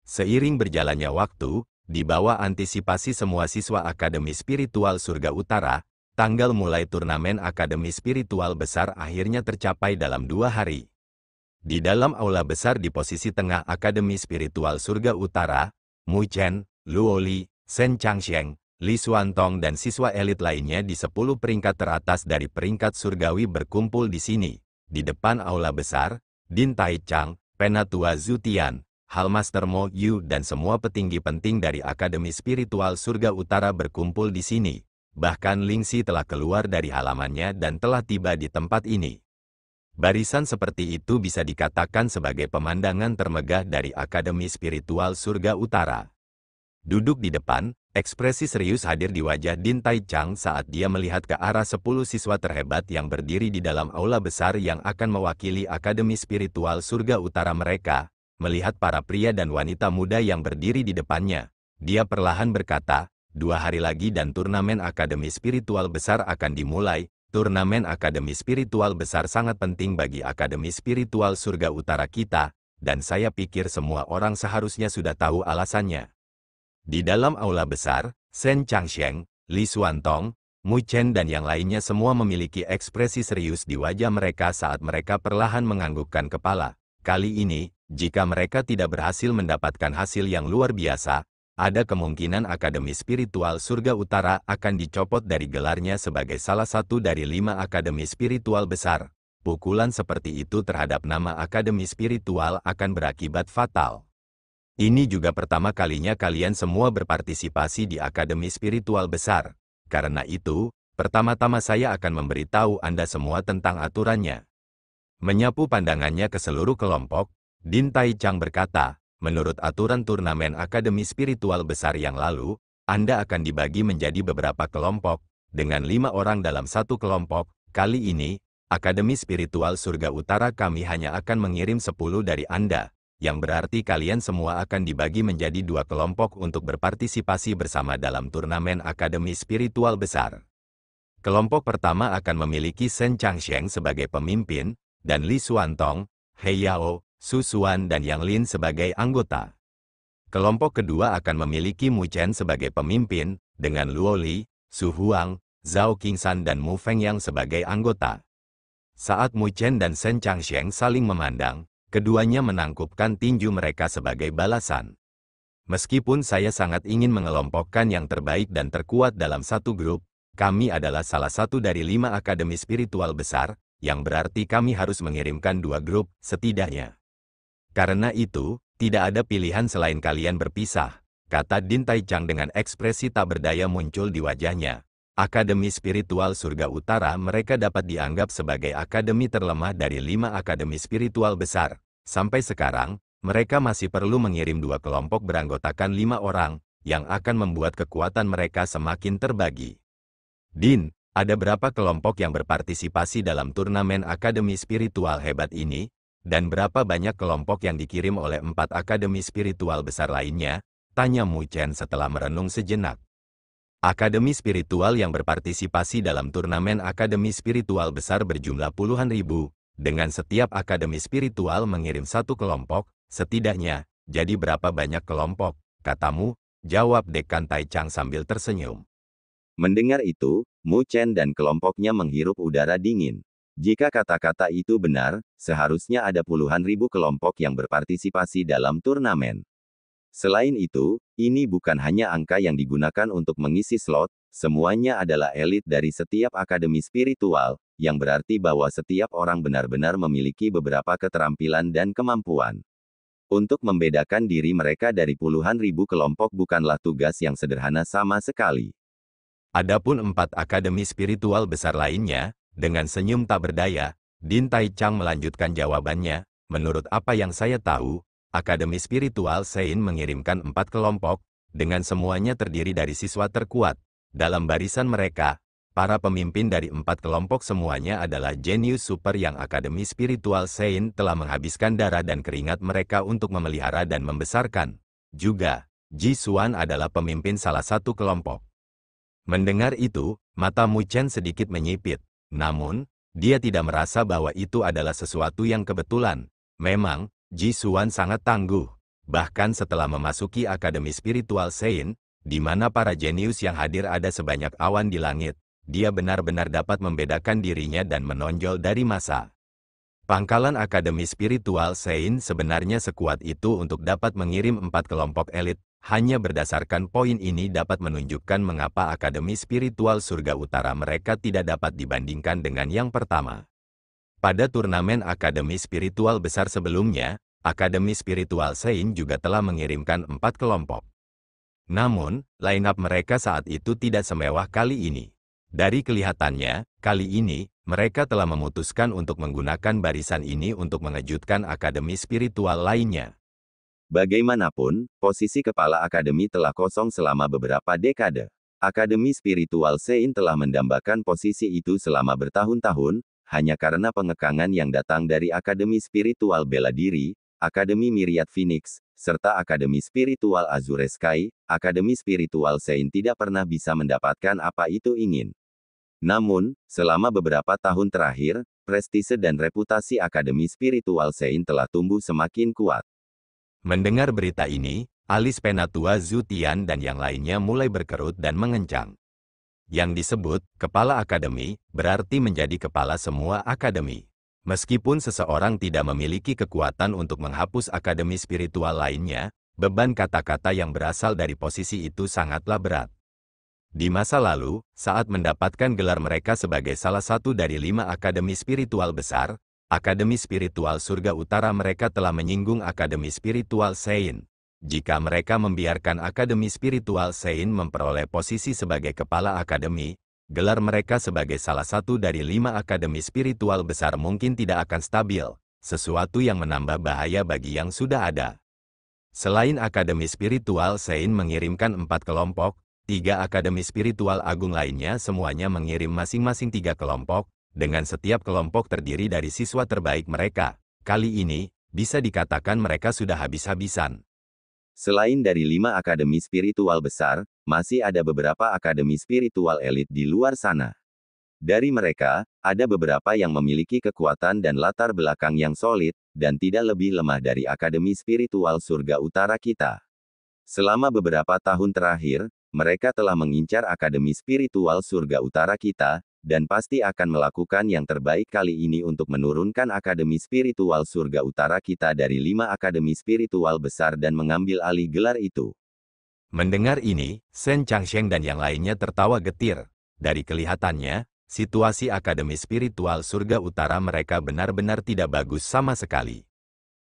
Seiring berjalannya waktu, di bawah antisipasi semua siswa Akademi Spiritual Surga Utara, tanggal mulai turnamen Akademi Spiritual Besar akhirnya tercapai dalam 2 hari. Di dalam aula besar di posisi tengah Akademi Spiritual Surga Utara, Mu Chen, Luoli, Shen Changsheng, Li Xuantong dan siswa elit lainnya di 10 peringkat teratas dari peringkat surgawi berkumpul di sini. Di depan aula besar, Din Taichang, Penatua Zhu Tian, Hallmaster Mo Yu dan semua petinggi penting dari Akademi Spiritual Surga Utara berkumpul di sini. bahkan Lingxi telah keluar dari halamannya dan telah tiba di tempat ini. Barisan seperti itu bisa dikatakan sebagai pemandangan termegah dari Akademi Spiritual Surga Utara. Duduk di depan, ekspresi serius hadir di wajah Din Taichang saat dia melihat ke arah 10 siswa terhebat yang berdiri di dalam aula besar yang akan mewakili Akademi Spiritual Surga Utara mereka. Melihat para pria dan wanita muda yang berdiri di depannya, dia perlahan berkata, 2 hari lagi dan turnamen Akademi Spiritual Besar akan dimulai. Turnamen Akademi Spiritual Besar sangat penting bagi Akademi Spiritual Surga Utara kita, dan saya pikir semua orang seharusnya sudah tahu alasannya. Di dalam aula besar, Shen Changsheng, Li Xuantong, Mu Chen dan yang lainnya semua memiliki ekspresi serius di wajah mereka saat mereka perlahan menganggukkan kepala. Kali ini, jika mereka tidak berhasil mendapatkan hasil yang luar biasa, ada kemungkinan Akademi Spiritual Surga Utara akan dicopot dari gelarnya sebagai salah satu dari 5 Akademi Spiritual Besar. Pukulan seperti itu terhadap nama Akademi Spiritual akan berakibat fatal. Ini juga pertama kalinya kalian semua berpartisipasi di Akademi Spiritual Besar. Karena itu, pertama-tama saya akan memberitahu Anda semua tentang aturannya. Menyapu pandangannya ke seluruh kelompok, Din Taichang berkata, menurut aturan turnamen Akademi Spiritual Besar yang lalu, Anda akan dibagi menjadi beberapa kelompok, dengan 5 orang dalam satu kelompok. Kali ini, Akademi Spiritual Surga Utara kami hanya akan mengirim 10 dari Anda, yang berarti kalian semua akan dibagi menjadi 2 kelompok untuk berpartisipasi bersama dalam turnamen Akademi Spiritual Besar. Kelompok pertama akan memiliki Shen Changsheng sebagai pemimpin, dan Li Xuantong, He Yao, Su Xuan dan Yang Lin sebagai anggota. Kelompok kedua akan memiliki Mu Chen sebagai pemimpin, dengan Luo Li, Su Huang, Zhao Qingsan dan Mu Fengyang sebagai anggota. Saat Mu Chen dan Shen Changsheng saling memandang, keduanya menangkupkan tinju mereka sebagai balasan. Meskipun saya sangat ingin mengelompokkan yang terbaik dan terkuat dalam satu grup, kami adalah salah satu dari 5 Akademi Spiritual Besar, yang berarti kami harus mengirimkan 2 grup, setidaknya. Karena itu, tidak ada pilihan selain kalian berpisah, kata Din Taichang dengan ekspresi tak berdaya muncul di wajahnya. Akademi Spiritual Surga Utara mereka dapat dianggap sebagai akademi terlemah dari 5 akademi spiritual besar. Sampai sekarang, mereka masih perlu mengirim 2 kelompok beranggotakan 5 orang, yang akan membuat kekuatan mereka semakin terbagi. Din, ada berapa kelompok yang berpartisipasi dalam turnamen akademi spiritual hebat ini? Dan berapa banyak kelompok yang dikirim oleh 4 akademi spiritual besar lainnya? Tanya Mu Chen setelah merenung sejenak. Akademi spiritual yang berpartisipasi dalam turnamen akademi spiritual besar berjumlah puluhan ribu, dengan setiap akademi spiritual mengirim 1 kelompok, setidaknya, jadi berapa banyak kelompok, katamu? Jawab Dekan Taichang sambil tersenyum. Mendengar itu, Mu Chen dan kelompoknya menghirup udara dingin. Jika kata-kata itu benar, seharusnya ada puluhan ribu kelompok yang berpartisipasi dalam turnamen. Selain itu, ini bukan hanya angka yang digunakan untuk mengisi slot, semuanya adalah elit dari setiap akademi spiritual, yang berarti bahwa setiap orang benar-benar memiliki beberapa keterampilan dan kemampuan. Untuk membedakan diri mereka dari puluhan ribu kelompok bukanlah tugas yang sederhana sama sekali. Adapun 4 akademi spiritual besar lainnya, dengan senyum tak berdaya, Din Taichang melanjutkan jawabannya, menurut apa yang saya tahu, Akademi Spiritual Sein mengirimkan 4 kelompok, dengan semuanya terdiri dari siswa terkuat. Dalam barisan mereka, para pemimpin dari 4 kelompok semuanya adalah jenius super yang Akademi Spiritual Sein telah menghabiskan darah dan keringat mereka untuk memelihara dan membesarkan. Juga, Ji Xuan adalah pemimpin salah satu kelompok. Mendengar itu, mata Mu Chen sedikit menyipit. Namun, dia tidak merasa bahwa itu adalah sesuatu yang kebetulan. Memang, Ji Xuan sangat tangguh. Bahkan setelah memasuki Akademi Spiritual Sein, di mana para jenius yang hadir ada sebanyak awan di langit, dia benar-benar dapat membedakan dirinya dan menonjol dari massa. Pangkalan Akademi Spiritual Sein sebenarnya sekuat itu untuk dapat mengirim 4 kelompok elit. Hanya berdasarkan poin ini dapat menunjukkan mengapa Akademi Spiritual Surga Utara mereka tidak dapat dibandingkan dengan yang pertama. Pada turnamen Akademi Spiritual Besar sebelumnya, Akademi Spiritual Sein juga telah mengirimkan 4 kelompok. Namun, line-up mereka saat itu tidak semewah kali ini. Dari kelihatannya, kali ini, mereka telah memutuskan untuk menggunakan barisan ini untuk mengejutkan akademi spiritual lainnya. Bagaimanapun, posisi kepala akademi telah kosong selama beberapa dekade. Akademi spiritual Sein telah mendambakan posisi itu selama bertahun-tahun, hanya karena pengekangan yang datang dari Akademi Spiritual Bela Diri, Akademi Myriad Phoenix, serta Akademi Spiritual Azure Sky. Akademi Spiritual Sein tidak pernah bisa mendapatkan apa itu ingin. Namun, selama beberapa tahun terakhir, prestise dan reputasi Akademi Spiritual Sein telah tumbuh semakin kuat. Mendengar berita ini, alis Penatua Zhu Tian dan yang lainnya mulai berkerut dan mengencang. Yang disebut kepala akademi berarti menjadi kepala semua akademi. Meskipun seseorang tidak memiliki kekuatan untuk menghapus akademi spiritual lainnya, beban kata-kata yang berasal dari posisi itu sangatlah berat. Di masa lalu, saat mendapatkan gelar mereka sebagai salah satu dari 5 akademi spiritual besar, Akademi Spiritual Surga Utara mereka telah menyinggung Akademi Spiritual Sein. Jika mereka membiarkan Akademi Spiritual Sein memperoleh posisi sebagai kepala akademi, gelar mereka sebagai salah satu dari 5 akademi spiritual besar mungkin tidak akan stabil, sesuatu yang menambah bahaya bagi yang sudah ada. Selain Akademi Spiritual Sein mengirimkan 4 kelompok, 3 akademi spiritual agung lainnya semuanya mengirim masing-masing 3 kelompok, dengan setiap kelompok terdiri dari siswa terbaik mereka. Kali ini, bisa dikatakan mereka sudah habis-habisan. Selain dari 5 akademi spiritual besar, masih ada beberapa akademi spiritual elit di luar sana. Dari mereka, ada beberapa yang memiliki kekuatan dan latar belakang yang solid, dan tidak lebih lemah dari Akademi Spiritual Surga Utara kita. Selama beberapa tahun terakhir, mereka telah mengincar Akademi Spiritual Surga Utara kita, dan pasti akan melakukan yang terbaik kali ini untuk menurunkan Akademi Spiritual Surga Utara kita dari 5 akademi spiritual besar dan mengambil alih gelar itu. Mendengar ini, Shen Changsheng dan yang lainnya tertawa getir. Dari kelihatannya, situasi Akademi Spiritual Surga Utara mereka benar-benar tidak bagus sama sekali.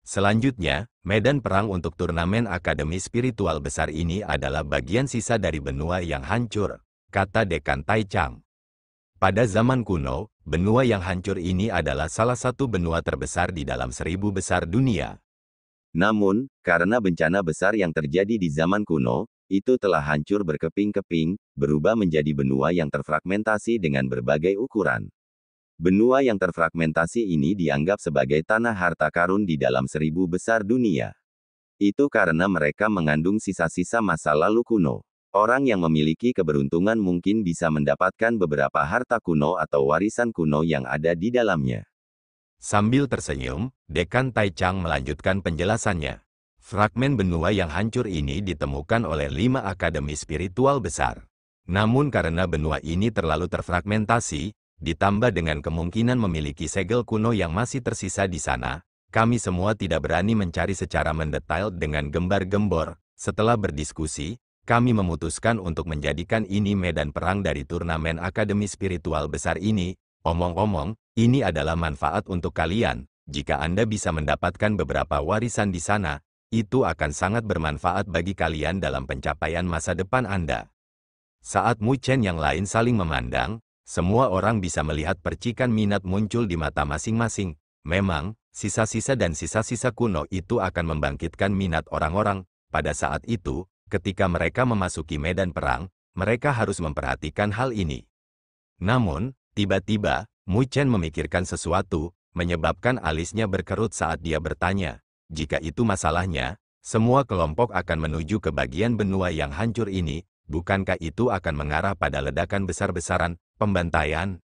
Selanjutnya, medan perang untuk turnamen Akademi Spiritual besar ini adalah bagian sisa dari benua yang hancur, kata Dekan Taichang. Pada zaman kuno, benua yang hancur ini adalah salah satu benua terbesar di dalam 1000 besar dunia. Namun, karena bencana besar yang terjadi di zaman kuno, itu telah hancur berkeping-keping, berubah menjadi benua yang terfragmentasi dengan berbagai ukuran. Benua yang terfragmentasi ini dianggap sebagai tanah harta karun di dalam 1000 besar dunia. Itu karena mereka mengandung sisa-sisa masa lalu kuno. Orang yang memiliki keberuntungan mungkin bisa mendapatkan beberapa harta kuno atau warisan kuno yang ada di dalamnya. Sambil tersenyum, Dekan Taichang melanjutkan penjelasannya. Fragmen benua yang hancur ini ditemukan oleh 5 akademi spiritual besar. Namun karena benua ini terlalu terfragmentasi, ditambah dengan kemungkinan memiliki segel kuno yang masih tersisa di sana, kami semua tidak berani mencari secara mendetail dengan gembar-gembor. Setelah berdiskusi, kami memutuskan untuk menjadikan ini medan perang dari turnamen akademi spiritual besar ini. Omong-omong, ini adalah manfaat untuk kalian. Jika Anda bisa mendapatkan beberapa warisan di sana, itu akan sangat bermanfaat bagi kalian dalam pencapaian masa depan Anda. Saat Mu Chen yang lain saling memandang, semua orang bisa melihat percikan minat muncul di mata masing-masing. Memang, sisa-sisa dan sisa-sisa kuno itu akan membangkitkan minat orang-orang. Pada saat itu, ketika mereka memasuki medan perang, mereka harus memperhatikan hal ini. Namun, tiba-tiba, Mu Chen memikirkan sesuatu, menyebabkan alisnya berkerut saat dia bertanya. Jika itu masalahnya, semua kelompok akan menuju ke bagian benua yang hancur ini, bukankah itu akan mengarah pada ledakan besar-besaran, pembantaian?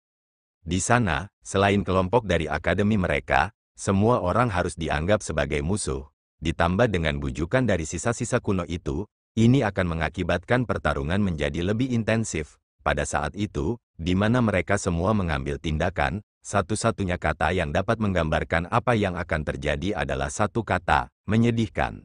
Di sana, selain kelompok dari akademi mereka, semua orang harus dianggap sebagai musuh. Ditambah dengan bujukan dari sisa-sisa kuno itu, ini akan mengakibatkan pertarungan menjadi lebih intensif. Pada saat itu, di mana mereka semua mengambil tindakan, satu-satunya kata yang dapat menggambarkan apa yang akan terjadi adalah satu kata, menyedihkan.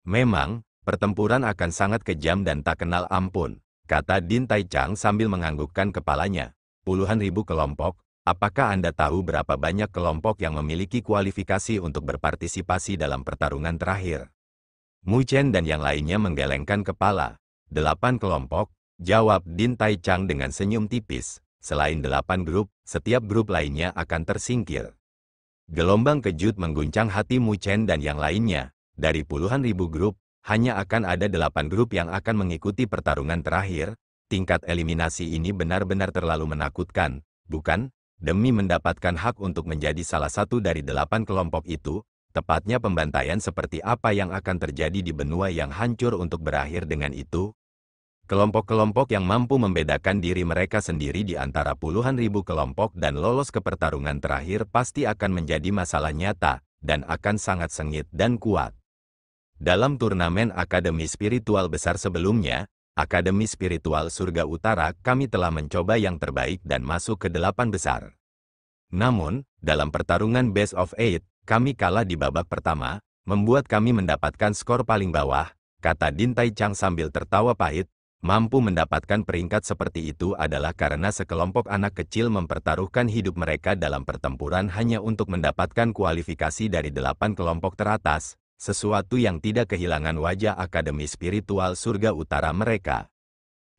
Memang, pertempuran akan sangat kejam dan tak kenal ampun, kata Din Taichang sambil menganggukkan kepalanya. Puluhan ribu kelompok, apakah Anda tahu berapa banyak kelompok yang memiliki kualifikasi untuk berpartisipasi dalam pertarungan terakhir? Mu Chen dan yang lainnya menggelengkan kepala. 8 kelompok, Jawab Din Tai Chang dengan senyum tipis. Selain 8 grup, setiap grup lainnya akan tersingkir. Gelombang kejut mengguncang hati Mu Chen dan yang lainnya. Dari puluhan ribu grup, hanya akan ada 8 grup yang akan mengikuti pertarungan terakhir. Tingkat eliminasi ini benar-benar terlalu menakutkan, bukan? Demi mendapatkan hak untuk menjadi salah satu dari 8 kelompok itu, tepatnya pembantaian seperti apa yang akan terjadi di benua yang hancur untuk berakhir dengan itu? Kelompok-kelompok yang mampu membedakan diri mereka sendiri di antara puluhan ribu kelompok dan lolos ke pertarungan terakhir pasti akan menjadi masalah nyata, dan akan sangat sengit dan kuat. Dalam turnamen Akademi Spiritual Besar sebelumnya, Akademi Spiritual Surga Utara, kami telah mencoba yang terbaik dan masuk ke 8 besar. Namun, dalam pertarungan Best of 8, kami kalah di babak pertama, membuat kami mendapatkan skor paling bawah, kata Din Tai Chang sambil tertawa pahit. Mampu mendapatkan peringkat seperti itu adalah karena sekelompok anak kecil mempertaruhkan hidup mereka dalam pertempuran hanya untuk mendapatkan kualifikasi dari 8 kelompok teratas, sesuatu yang tidak kehilangan wajah Akademi Spiritual Surga Utara mereka.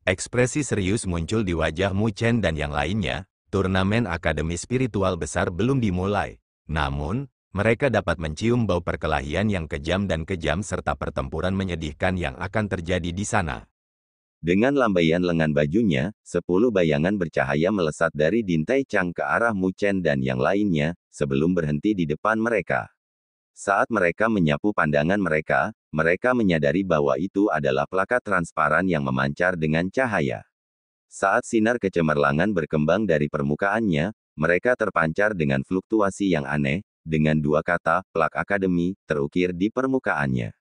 Ekspresi serius muncul di wajah Mu Chen dan yang lainnya. Turnamen Akademi Spiritual Besar belum dimulai, namun mereka dapat mencium bau perkelahian yang kejam dan kejam serta pertempuran menyedihkan yang akan terjadi di sana. Dengan lambaian lengan bajunya, 10 bayangan bercahaya melesat dari Din Tai Chang ke arah Mu Chen dan yang lainnya, sebelum berhenti di depan mereka. Saat mereka menyapu pandangan mereka, mereka menyadari bahwa itu adalah plakat transparan yang memancar dengan cahaya. Saat sinar kecemerlangan berkembang dari permukaannya, mereka terpancar dengan fluktuasi yang aneh, dengan 2 kata, plak akademi, terukir di permukaannya.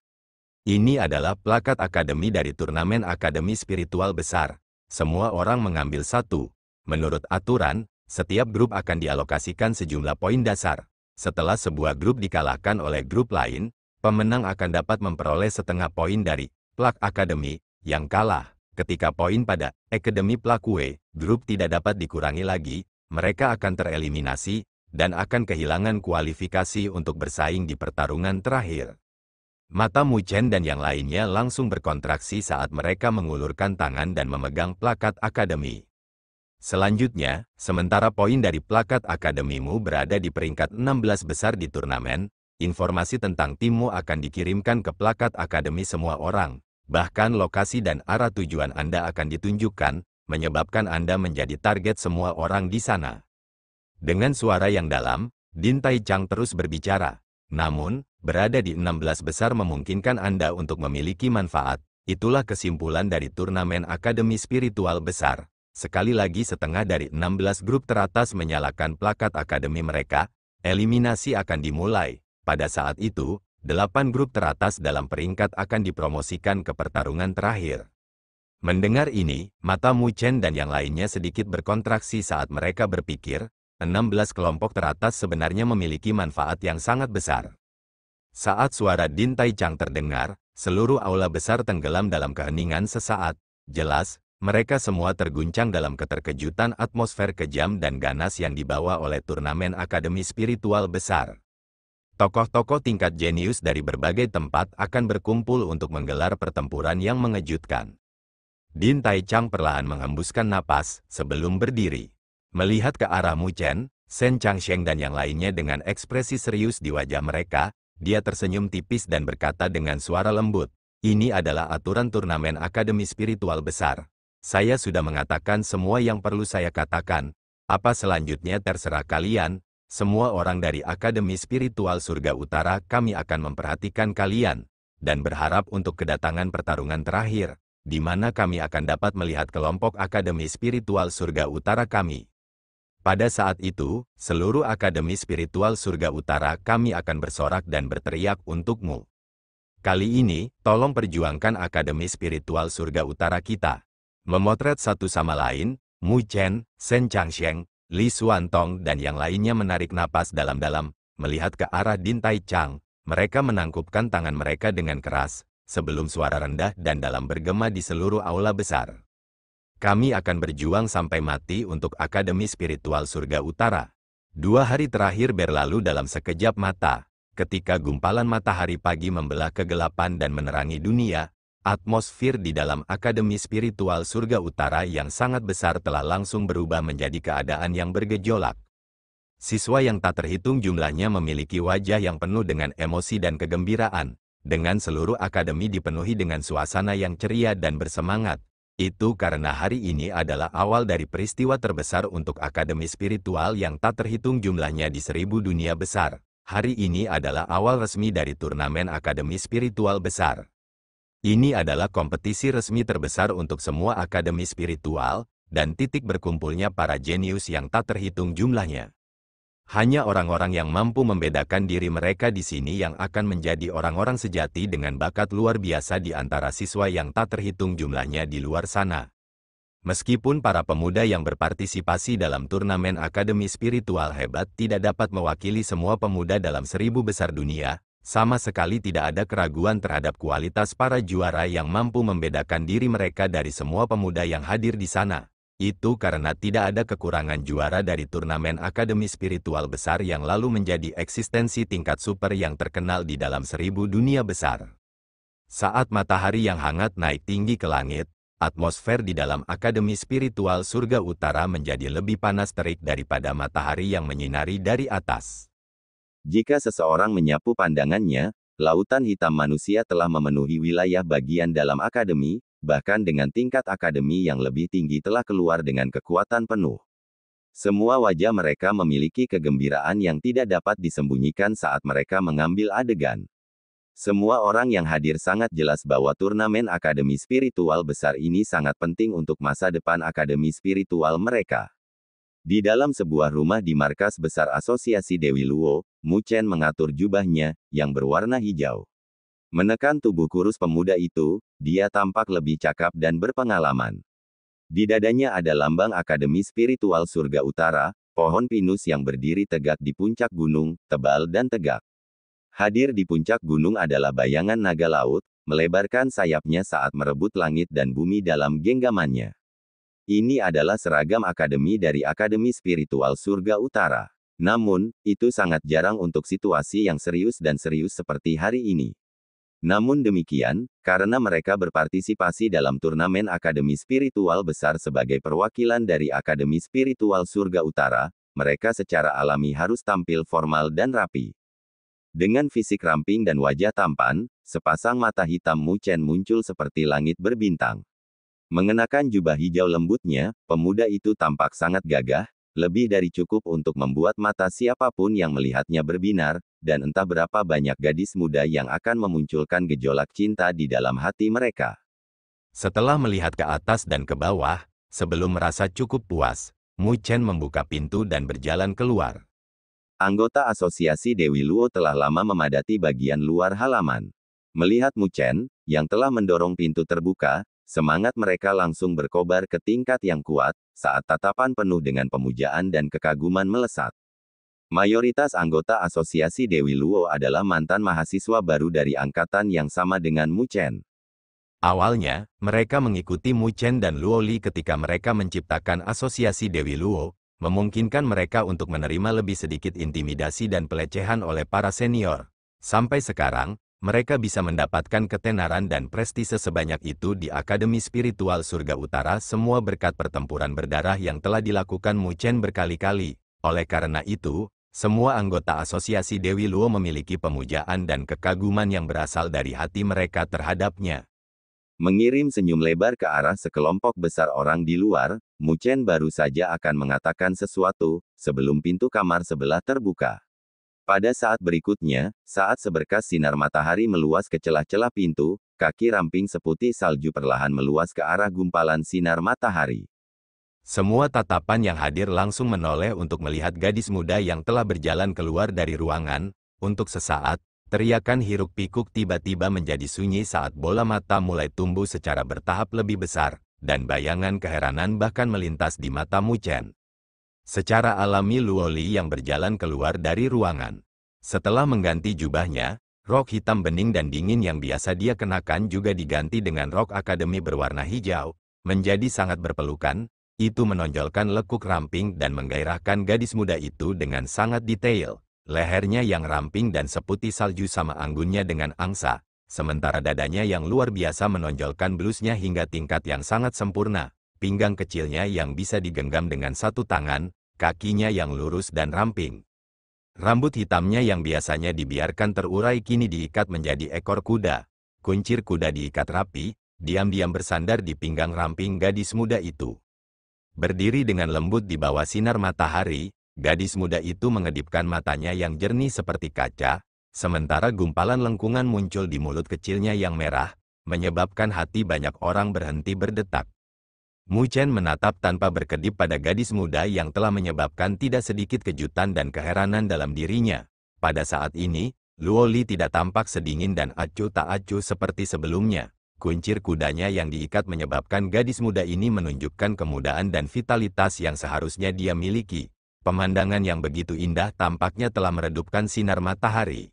Ini adalah plakat akademi dari turnamen Akademi Spiritual Besar. Semua orang mengambil satu. Menurut aturan, setiap grup akan dialokasikan sejumlah poin dasar. Setelah sebuah grup dikalahkan oleh grup lain, pemenang akan dapat memperoleh setengah poin dari plak akademi yang kalah. Ketika poin pada Akademi Plakue, grup tidak dapat dikurangi lagi, mereka akan tereliminasi dan akan kehilangan kualifikasi untuk bersaing di pertarungan terakhir. Mata Mu Chen dan yang lainnya langsung berkontraksi saat mereka mengulurkan tangan dan memegang plakat akademi. Selanjutnya, sementara poin dari plakat akademimu berada di peringkat 16 besar di turnamen, informasi tentang timmu akan dikirimkan ke plakat akademi semua orang, bahkan lokasi dan arah tujuan Anda akan ditunjukkan, menyebabkan Anda menjadi target semua orang di sana. Dengan suara yang dalam, Din Tai Chang terus berbicara. Namun, berada di 16 besar memungkinkan Anda untuk memiliki manfaat. Itulah kesimpulan dari turnamen Akademi Spiritual Besar. Sekali lagi setengah dari 16 grup teratas menyalakan plakat akademi mereka, eliminasi akan dimulai. Pada saat itu, 8 grup teratas dalam peringkat akan dipromosikan ke pertarungan terakhir. Mendengar ini, mata Mu Chen dan yang lainnya sedikit berkontraksi saat mereka berpikir, 16 kelompok teratas sebenarnya memiliki manfaat yang sangat besar. Saat suara Din Tai Chang terdengar, seluruh aula besar tenggelam dalam keheningan sesaat. Jelas, mereka semua terguncang dalam keterkejutan atmosfer kejam dan ganas yang dibawa oleh turnamen Akademi Spiritual Besar. Tokoh-tokoh tingkat jenius dari berbagai tempat akan berkumpul untuk menggelar pertempuran yang mengejutkan. Din Tai Chang perlahan menghembuskan napas sebelum berdiri. Melihat ke arah Mu Chen, Shen Changsheng dan yang lainnya dengan ekspresi serius di wajah mereka, dia tersenyum tipis dan berkata dengan suara lembut, "Ini adalah aturan turnamen Akademi Spiritual Besar. Saya sudah mengatakan semua yang perlu saya katakan. Apa selanjutnya terserah kalian. Semua orang dari Akademi Spiritual Surga Utara kami akan memperhatikan kalian, dan berharap untuk kedatangan pertarungan terakhir, di mana kami akan dapat melihat kelompok Akademi Spiritual Surga Utara kami. Pada saat itu, seluruh Akademi Spiritual Surga Utara kami akan bersorak dan berteriak untukmu. Kali ini, tolong perjuangkan Akademi Spiritual Surga Utara kita." Memotret satu sama lain, Mu Chen, Shen Changsheng, Li Xuantong dan yang lainnya menarik napas dalam-dalam, melihat ke arah Din Tai Chang. Mereka menangkupkan tangan mereka dengan keras, sebelum suara rendah dan dalam bergema di seluruh aula besar. "Kami akan berjuang sampai mati untuk Akademi Spiritual Surga Utara." 2 hari terakhir berlalu dalam sekejap mata. Ketika gumpalan matahari pagi membelah kegelapan dan menerangi dunia, Atmosfer di dalam Akademi Spiritual Surga Utara yang sangat besar telah langsung berubah menjadi keadaan yang bergejolak. Siswa yang tak terhitung jumlahnya memiliki wajah yang penuh dengan emosi dan kegembiraan, dengan seluruh akademi dipenuhi dengan suasana yang ceria dan bersemangat. Itu karena hari ini adalah awal dari peristiwa terbesar untuk Akademi Spiritual yang tak terhitung jumlahnya di 1000 dunia besar. Hari ini adalah awal resmi dari turnamen Akademi Spiritual Besar. Ini adalah kompetisi resmi terbesar untuk semua akademi spiritual, dan titik berkumpulnya para jenius yang tak terhitung jumlahnya. Hanya orang-orang yang mampu membedakan diri mereka di sini yang akan menjadi orang-orang sejati dengan bakat luar biasa di antara siswa yang tak terhitung jumlahnya di luar sana. Meskipun para pemuda yang berpartisipasi dalam turnamen akademi spiritual hebat tidak dapat mewakili semua pemuda dalam 1000 besar dunia, sama sekali tidak ada keraguan terhadap kualitas para juara yang mampu membedakan diri mereka dari semua pemuda yang hadir di sana. Itu karena tidak ada kekurangan juara dari turnamen akademi spiritual besar yang lalu menjadi eksistensi tingkat super yang terkenal di dalam 1000 dunia besar. Saat matahari yang hangat naik tinggi ke langit, atmosfer di dalam Akademi Spiritual Surga Utara menjadi lebih panas terik daripada matahari yang menyinari dari atas. Jika seseorang menyapu pandangannya, lautan hitam manusia telah memenuhi wilayah bagian dalam akademi, bahkan dengan tingkat akademi yang lebih tinggi telah keluar dengan kekuatan penuh. Semua wajah mereka memiliki kegembiraan yang tidak dapat disembunyikan saat mereka mengambil adegan. Semua orang yang hadir sangat jelas bahwa turnamen akademi spiritual besar ini sangat penting untuk masa depan akademi spiritual mereka. Di dalam sebuah rumah di markas besar Asosiasi Dewi Luo, Mu Chen mengatur jubahnya, yang berwarna hijau. Menekan tubuh kurus pemuda itu, dia tampak lebih cakap dan berpengalaman. Di dadanya ada lambang Akademi Spiritual Surga Utara, pohon pinus yang berdiri tegak di puncak gunung, tebal dan tegak. Hadir di puncak gunung adalah bayangan naga laut, melebarkan sayapnya saat merebut langit dan bumi dalam genggamannya. Ini adalah seragam akademi dari Akademi Spiritual Surga Utara. Namun, itu sangat jarang untuk situasi yang serius dan serius seperti hari ini. Namun demikian, karena mereka berpartisipasi dalam turnamen Akademi Spiritual Besar sebagai perwakilan dari Akademi Spiritual Surga Utara, mereka secara alami harus tampil formal dan rapi. Dengan fisik ramping dan wajah tampan, sepasang mata hitam Mu Chen muncul seperti langit berbintang. Mengenakan jubah hijau lembutnya, pemuda itu tampak sangat gagah, lebih dari cukup untuk membuat mata siapapun yang melihatnya berbinar, dan entah berapa banyak gadis muda yang akan memunculkan gejolak cinta di dalam hati mereka. Setelah melihat ke atas dan ke bawah, sebelum merasa cukup puas, Mu Chen membuka pintu dan berjalan keluar. Anggota Asosiasi Dewi Luo telah lama memadati bagian luar halaman. Melihat Mu Chen, yang telah mendorong pintu terbuka, semangat mereka langsung berkobar ke tingkat yang kuat, saat tatapan penuh dengan pemujaan dan kekaguman melesat. Mayoritas anggota Asosiasi Dewi Luo adalah mantan mahasiswa baru dari angkatan yang sama dengan Mu Chen. Awalnya, mereka mengikuti Mu Chen dan Luo Li ketika mereka menciptakan Asosiasi Dewi Luo, memungkinkan mereka untuk menerima lebih sedikit intimidasi dan pelecehan oleh para senior. Sampai sekarang, mereka bisa mendapatkan ketenaran dan prestise sebanyak itu di Akademi Spiritual Surga Utara semua berkat pertempuran berdarah yang telah dilakukan Mu Chen berkali-kali. Oleh karena itu, semua anggota Asosiasi Dewi Luo memiliki pemujaan dan kekaguman yang berasal dari hati mereka terhadapnya. Mengirim senyum lebar ke arah sekelompok besar orang di luar, Mu Chen baru saja akan mengatakan sesuatu, sebelum pintu kamar sebelah terbuka. Pada saat berikutnya, saat seberkas sinar matahari meluas ke celah-celah pintu, kaki ramping seputih salju perlahan meluas ke arah gumpalan sinar matahari. Semua tatapan yang hadir langsung menoleh untuk melihat gadis muda yang telah berjalan keluar dari ruangan. Untuk sesaat, teriakan hiruk-pikuk tiba-tiba menjadi sunyi saat bola mata mulai tumbuh secara bertahap lebih besar, dan bayangan keheranan bahkan melintas di mata Mu Chen. Secara alami Luo Li yang berjalan keluar dari ruangan. Setelah mengganti jubahnya, rok hitam bening dan dingin yang biasa dia kenakan juga diganti dengan rok akademi berwarna hijau, menjadi sangat berpelukan. Itu menonjolkan lekuk ramping dan menggairahkan gadis muda itu dengan sangat detail. Lehernya yang ramping dan seputih salju sama anggunnya dengan angsa, sementara dadanya yang luar biasa menonjolkan blusnya hingga tingkat yang sangat sempurna, pinggang kecilnya yang bisa digenggam dengan satu tangan, kakinya yang lurus dan ramping. Rambut hitamnya yang biasanya dibiarkan terurai kini diikat menjadi ekor kuda. Kuncir kuda diikat rapi, diam-diam bersandar di pinggang ramping gadis muda itu. Berdiri dengan lembut di bawah sinar matahari, gadis muda itu mengedipkan matanya yang jernih seperti kaca, sementara gumpalan lengkungan muncul di mulut kecilnya yang merah, menyebabkan hati banyak orang berhenti berdetak. Mu Chen menatap tanpa berkedip pada gadis muda yang telah menyebabkan tidak sedikit kejutan dan keheranan dalam dirinya. Pada saat ini, Luo Li tidak tampak sedingin dan acuh tak acuh seperti sebelumnya. Kuncir kudanya yang diikat menyebabkan gadis muda ini menunjukkan kemudaan dan vitalitas yang seharusnya dia miliki. Pemandangan yang begitu indah tampaknya telah meredupkan sinar matahari.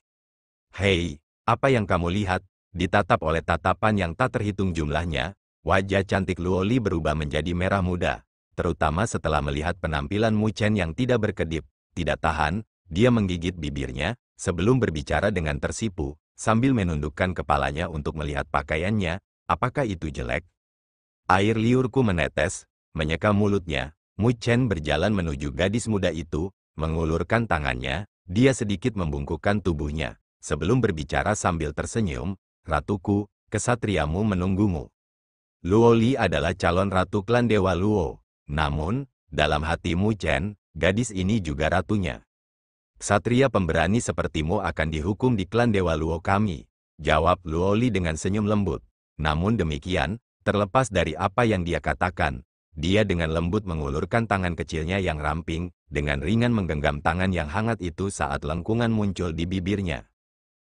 "Hei, apa yang kamu lihat?" Ditatap oleh tatapan yang tak terhitung jumlahnya, wajah cantik Luo Li berubah menjadi merah muda. Terutama setelah melihat penampilan Mu Chen yang tidak berkedip, tidak tahan, dia menggigit bibirnya, sebelum berbicara dengan tersipu, sambil menundukkan kepalanya untuk melihat pakaiannya. "Apakah itu jelek?" Air liurku menetes, menyeka mulutnya. Mu Chen berjalan menuju gadis muda itu, mengulurkan tangannya, dia sedikit membungkukkan tubuhnya, sebelum berbicara sambil tersenyum, "Ratuku, kesatriamu menunggumu." Luo Li adalah calon ratu klan Dewa Luo. Namun, dalam hati Mu Chen, gadis ini juga ratunya. "Ksatria pemberani sepertimu akan dihukum di klan Dewa Luo kami," jawab Luo Li dengan senyum lembut. Namun demikian, terlepas dari apa yang dia katakan, dia dengan lembut mengulurkan tangan kecilnya yang ramping, dengan ringan menggenggam tangan yang hangat itu saat lengkungan muncul di bibirnya.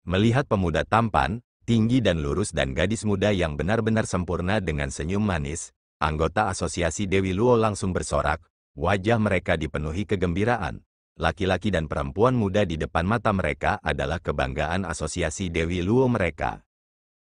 Melihat pemuda tampan, tinggi dan lurus dan gadis muda yang benar-benar sempurna dengan senyum manis, anggota asosiasi Dewi Luo langsung bersorak, wajah mereka dipenuhi kegembiraan. Laki-laki dan perempuan muda di depan mata mereka adalah kebanggaan asosiasi Dewi Luo mereka.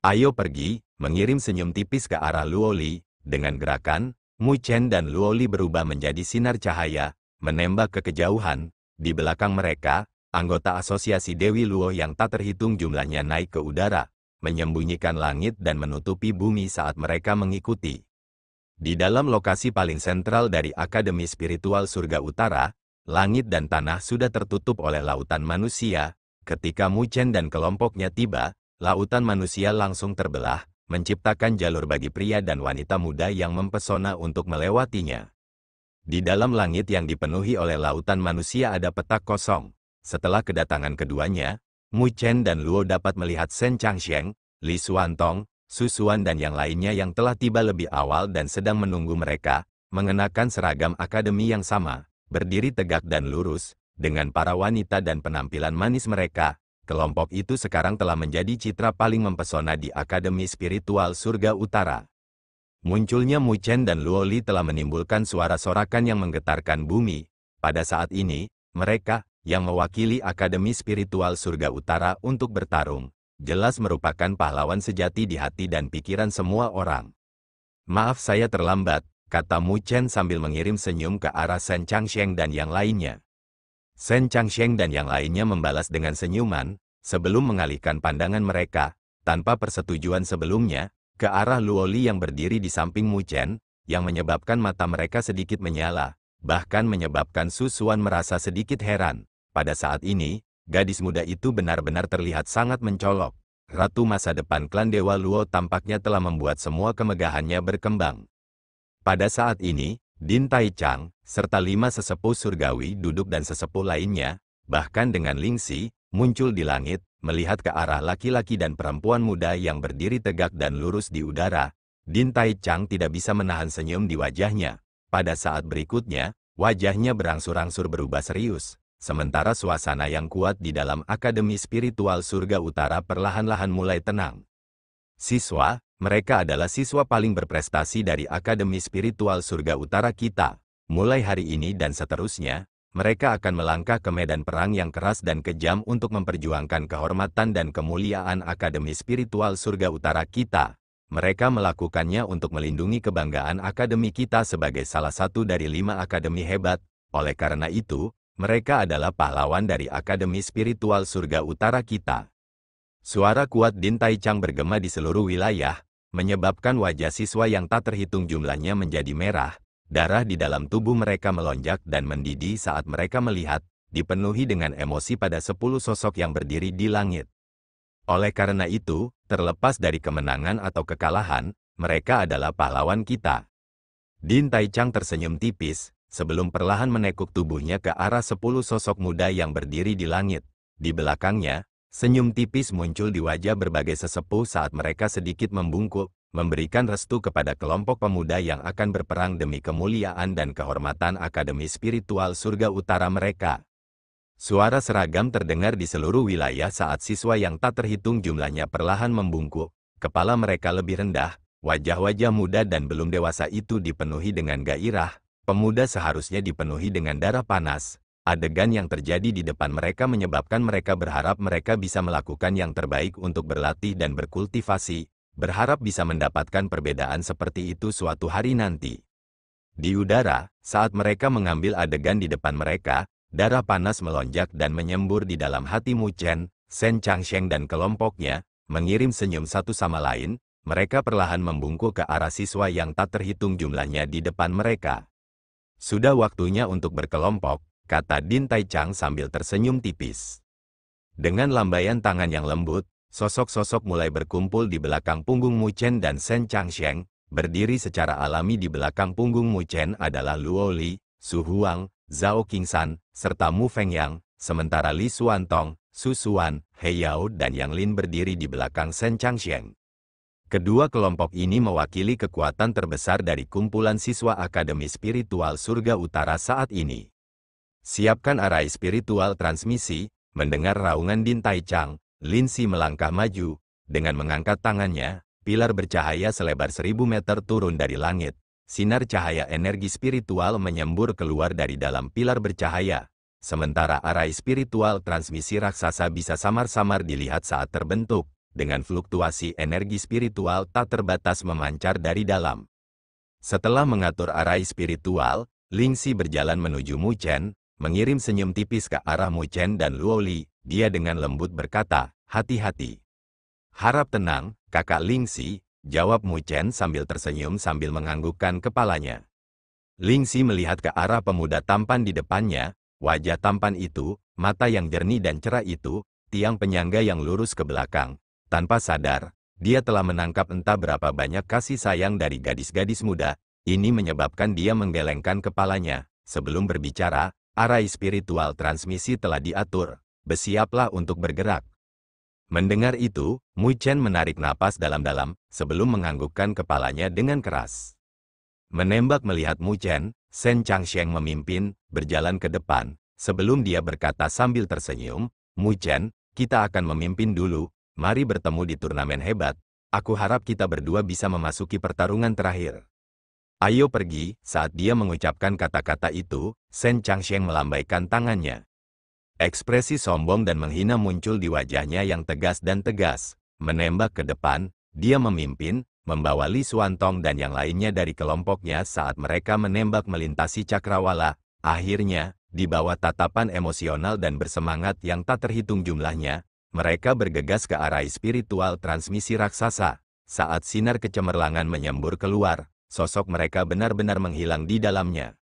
"Ayo pergi," mengirim senyum tipis ke arah Luo Li. Dengan gerakan, Mu Chen dan Luo Li berubah menjadi sinar cahaya, menembak ke kejauhan. Di belakang mereka, anggota asosiasi Dewi Luo yang tak terhitung jumlahnya naik ke udara, menyembunyikan langit dan menutupi bumi saat mereka mengikuti. Di dalam lokasi paling sentral dari Akademi Spiritual Surga Utara, langit dan tanah sudah tertutup oleh lautan manusia. Ketika Mu Chen dan kelompoknya tiba, lautan manusia langsung terbelah, menciptakan jalur bagi pria dan wanita muda yang mempesona untuk melewatinya. Di dalam langit yang dipenuhi oleh lautan manusia ada petak kosong. Setelah kedatangan keduanya, Mu Chen dan Luo dapat melihat Shen Changsheng, Li Xuantong, Su Xuan dan yang lainnya yang telah tiba lebih awal dan sedang menunggu mereka, mengenakan seragam akademi yang sama. Berdiri tegak dan lurus, dengan para wanita dan penampilan manis mereka, kelompok itu sekarang telah menjadi citra paling mempesona di Akademi Spiritual Surga Utara. Munculnya Mu Chen dan Luo Li telah menimbulkan suara sorakan yang menggetarkan bumi. Pada saat ini, mereka, yang mewakili Akademi Spiritual Surga Utara untuk bertarung, jelas merupakan pahlawan sejati di hati dan pikiran semua orang. "Maaf saya terlambat," kata Mu Chen sambil mengirim senyum ke arah Shen Changsheng dan yang lainnya. Shen Changsheng dan yang lainnya membalas dengan senyuman, sebelum mengalihkan pandangan mereka, tanpa persetujuan sebelumnya, ke arah Luo Li yang berdiri di samping Mu Chen, yang menyebabkan mata mereka sedikit menyala, bahkan menyebabkan Su Xuan merasa sedikit heran. Pada saat ini, gadis muda itu benar-benar terlihat sangat mencolok. Ratu masa depan klan Dewa Luo tampaknya telah membuat semua kemegahannya berkembang. Pada saat ini, Din Tai Chang, serta 5 sesepuh surgawi duduk dan sesepuh lainnya, bahkan dengan Ling Xi, muncul di langit, melihat ke arah laki-laki dan perempuan muda yang berdiri tegak dan lurus di udara. Din Tai Chang tidak bisa menahan senyum di wajahnya. Pada saat berikutnya, wajahnya berangsur-angsur berubah serius, sementara suasana yang kuat di dalam Akademi Spiritual Surga Utara perlahan-lahan mulai tenang. "Siswa, mereka adalah siswa paling berprestasi dari Akademi Spiritual Surga Utara kita. Mulai hari ini dan seterusnya, mereka akan melangkah ke medan perang yang keras dan kejam untuk memperjuangkan kehormatan dan kemuliaan Akademi Spiritual Surga Utara kita. Mereka melakukannya untuk melindungi kebanggaan akademi kita sebagai salah satu dari 5 akademi hebat. Oleh karena itu, mereka adalah pahlawan dari Akademi Spiritual Surga Utara kita." Suara kuat Din Tai Chang bergema di seluruh wilayah, menyebabkan wajah siswa yang tak terhitung jumlahnya menjadi merah. Darah di dalam tubuh mereka melonjak dan mendidih saat mereka melihat, dipenuhi dengan emosi pada 10 sosok yang berdiri di langit. Oleh karena itu, terlepas dari kemenangan atau kekalahan, mereka adalah pahlawan kita. Din Tai Chang tersenyum tipis, sebelum perlahan menekuk tubuhnya ke arah 10 sosok muda yang berdiri di langit. Di belakangnya, senyum tipis muncul di wajah berbagai sesepuh saat mereka sedikit membungkuk, memberikan restu kepada kelompok pemuda yang akan berperang demi kemuliaan dan kehormatan Akademi Spiritual Surga Utara mereka. Suara seragam terdengar di seluruh wilayah saat siswa yang tak terhitung jumlahnya perlahan membungkuk, kepala mereka lebih rendah, wajah-wajah muda dan belum dewasa itu dipenuhi dengan gairah, pemuda seharusnya dipenuhi dengan darah panas. Adegan yang terjadi di depan mereka menyebabkan mereka berharap mereka bisa melakukan yang terbaik untuk berlatih dan berkultivasi, berharap bisa mendapatkan perbedaan seperti itu suatu hari nanti. Di udara, saat mereka mengambil adegan di depan mereka, darah panas melonjak dan menyembur di dalam hati Mu Chen, Shen Changsheng dan kelompoknya, mengirim senyum satu sama lain, mereka perlahan membungkuk ke arah siswa yang tak terhitung jumlahnya di depan mereka. Sudah waktunya untuk berkelompok, kata Din Tai Chang sambil tersenyum tipis. Dengan lambaian tangan yang lembut, sosok-sosok mulai berkumpul di belakang punggung Mu Chen dan Shen Changsheng. Berdiri secara alami di belakang punggung Mu Chen adalah Luo Li, Su Huang, Zhao Qingsan, serta Mu Fengyang, sementara Li Xuantong, Su Xuan, He Yao dan Yang Lin berdiri di belakang Shen Changsheng. Kedua kelompok ini mewakili kekuatan terbesar dari kumpulan siswa Akademi Spiritual Surga Utara saat ini. Siapkan arai spiritual transmisi. Mendengar raungan Din Tai Chang, Lin Si melangkah maju, dengan mengangkat tangannya, pilar bercahaya selebar 1000 meter turun dari langit. Sinar cahaya energi spiritual menyembur keluar dari dalam pilar bercahaya. Sementara arai spiritual transmisi raksasa bisa samar-samar dilihat saat terbentuk, dengan fluktuasi energi spiritual tak terbatas memancar dari dalam. Setelah mengatur arai spiritual, Ling Si berjalan menuju Mu Chen, mengirim senyum tipis ke arah Mu Chen dan Luo Li. Dia dengan lembut berkata, hati-hati. Harap tenang, kakak Ling Si, jawab Mu Chen sambil tersenyum sambil menganggukkan kepalanya. Ling Si melihat ke arah pemuda tampan di depannya, wajah tampan itu, mata yang jernih dan cerah itu, tiang penyangga yang lurus ke belakang. Tanpa sadar, dia telah menangkap entah berapa banyak kasih sayang dari gadis-gadis muda. Ini menyebabkan dia menggelengkan kepalanya. Sebelum berbicara, arai spiritual transmisi telah diatur. Bersiaplah untuk bergerak. Mendengar itu, Mu Chen menarik napas dalam-dalam, sebelum menganggukkan kepalanya dengan keras. Menembak melihat Mu Chen, Shen Changsheng memimpin, berjalan ke depan. Sebelum dia berkata sambil tersenyum, Mu Chen, kita akan memimpin dulu, mari bertemu di turnamen hebat. Aku harap kita berdua bisa memasuki pertarungan terakhir. Ayo pergi. Saat dia mengucapkan kata-kata itu, Shen Changsheng melambaikan tangannya. Ekspresi sombong dan menghina muncul di wajahnya yang tegas dan tegas. Menembak ke depan, dia memimpin, membawa Li Xuantong dan yang lainnya dari kelompoknya saat mereka menembak melintasi cakrawala. Akhirnya, di bawah tatapan emosional dan bersemangat yang tak terhitung jumlahnya, mereka bergegas ke arah spiritual transmisi raksasa. Saat sinar kecemerlangan menyembur keluar, sosok mereka benar-benar menghilang di dalamnya.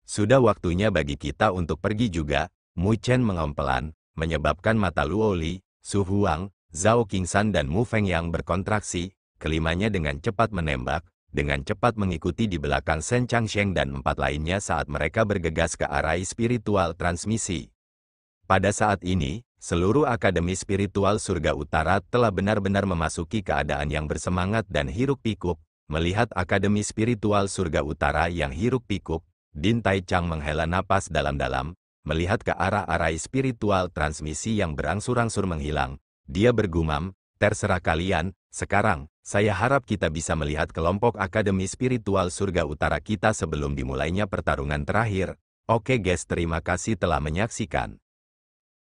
Sudah waktunya bagi kita untuk pergi juga, Mu Chen mengompelan, menyebabkan mata Luo Li, Su Huang, Zhao Qingsan dan Mu Fengyang berkontraksi, kelimanya dengan cepat menembak, dengan cepat mengikuti di belakang Shen Changsheng dan 4 lainnya saat mereka bergegas ke arah spiritual transmisi. Pada saat ini, seluruh Akademi Spiritual Surga Utara telah benar-benar memasuki keadaan yang bersemangat dan hiruk-pikuk. Melihat Akademi Spiritual Surga Utara yang hiruk-pikuk, Din Tai Chang menghela napas dalam-dalam, melihat ke arah arai spiritual transmisi yang berangsur-angsur menghilang. Dia bergumam, terserah kalian, sekarang, saya harap kita bisa melihat kelompok Akademi Spiritual Surga Utara kita sebelum dimulainya pertarungan terakhir. Oke guys, terima kasih telah menyaksikan.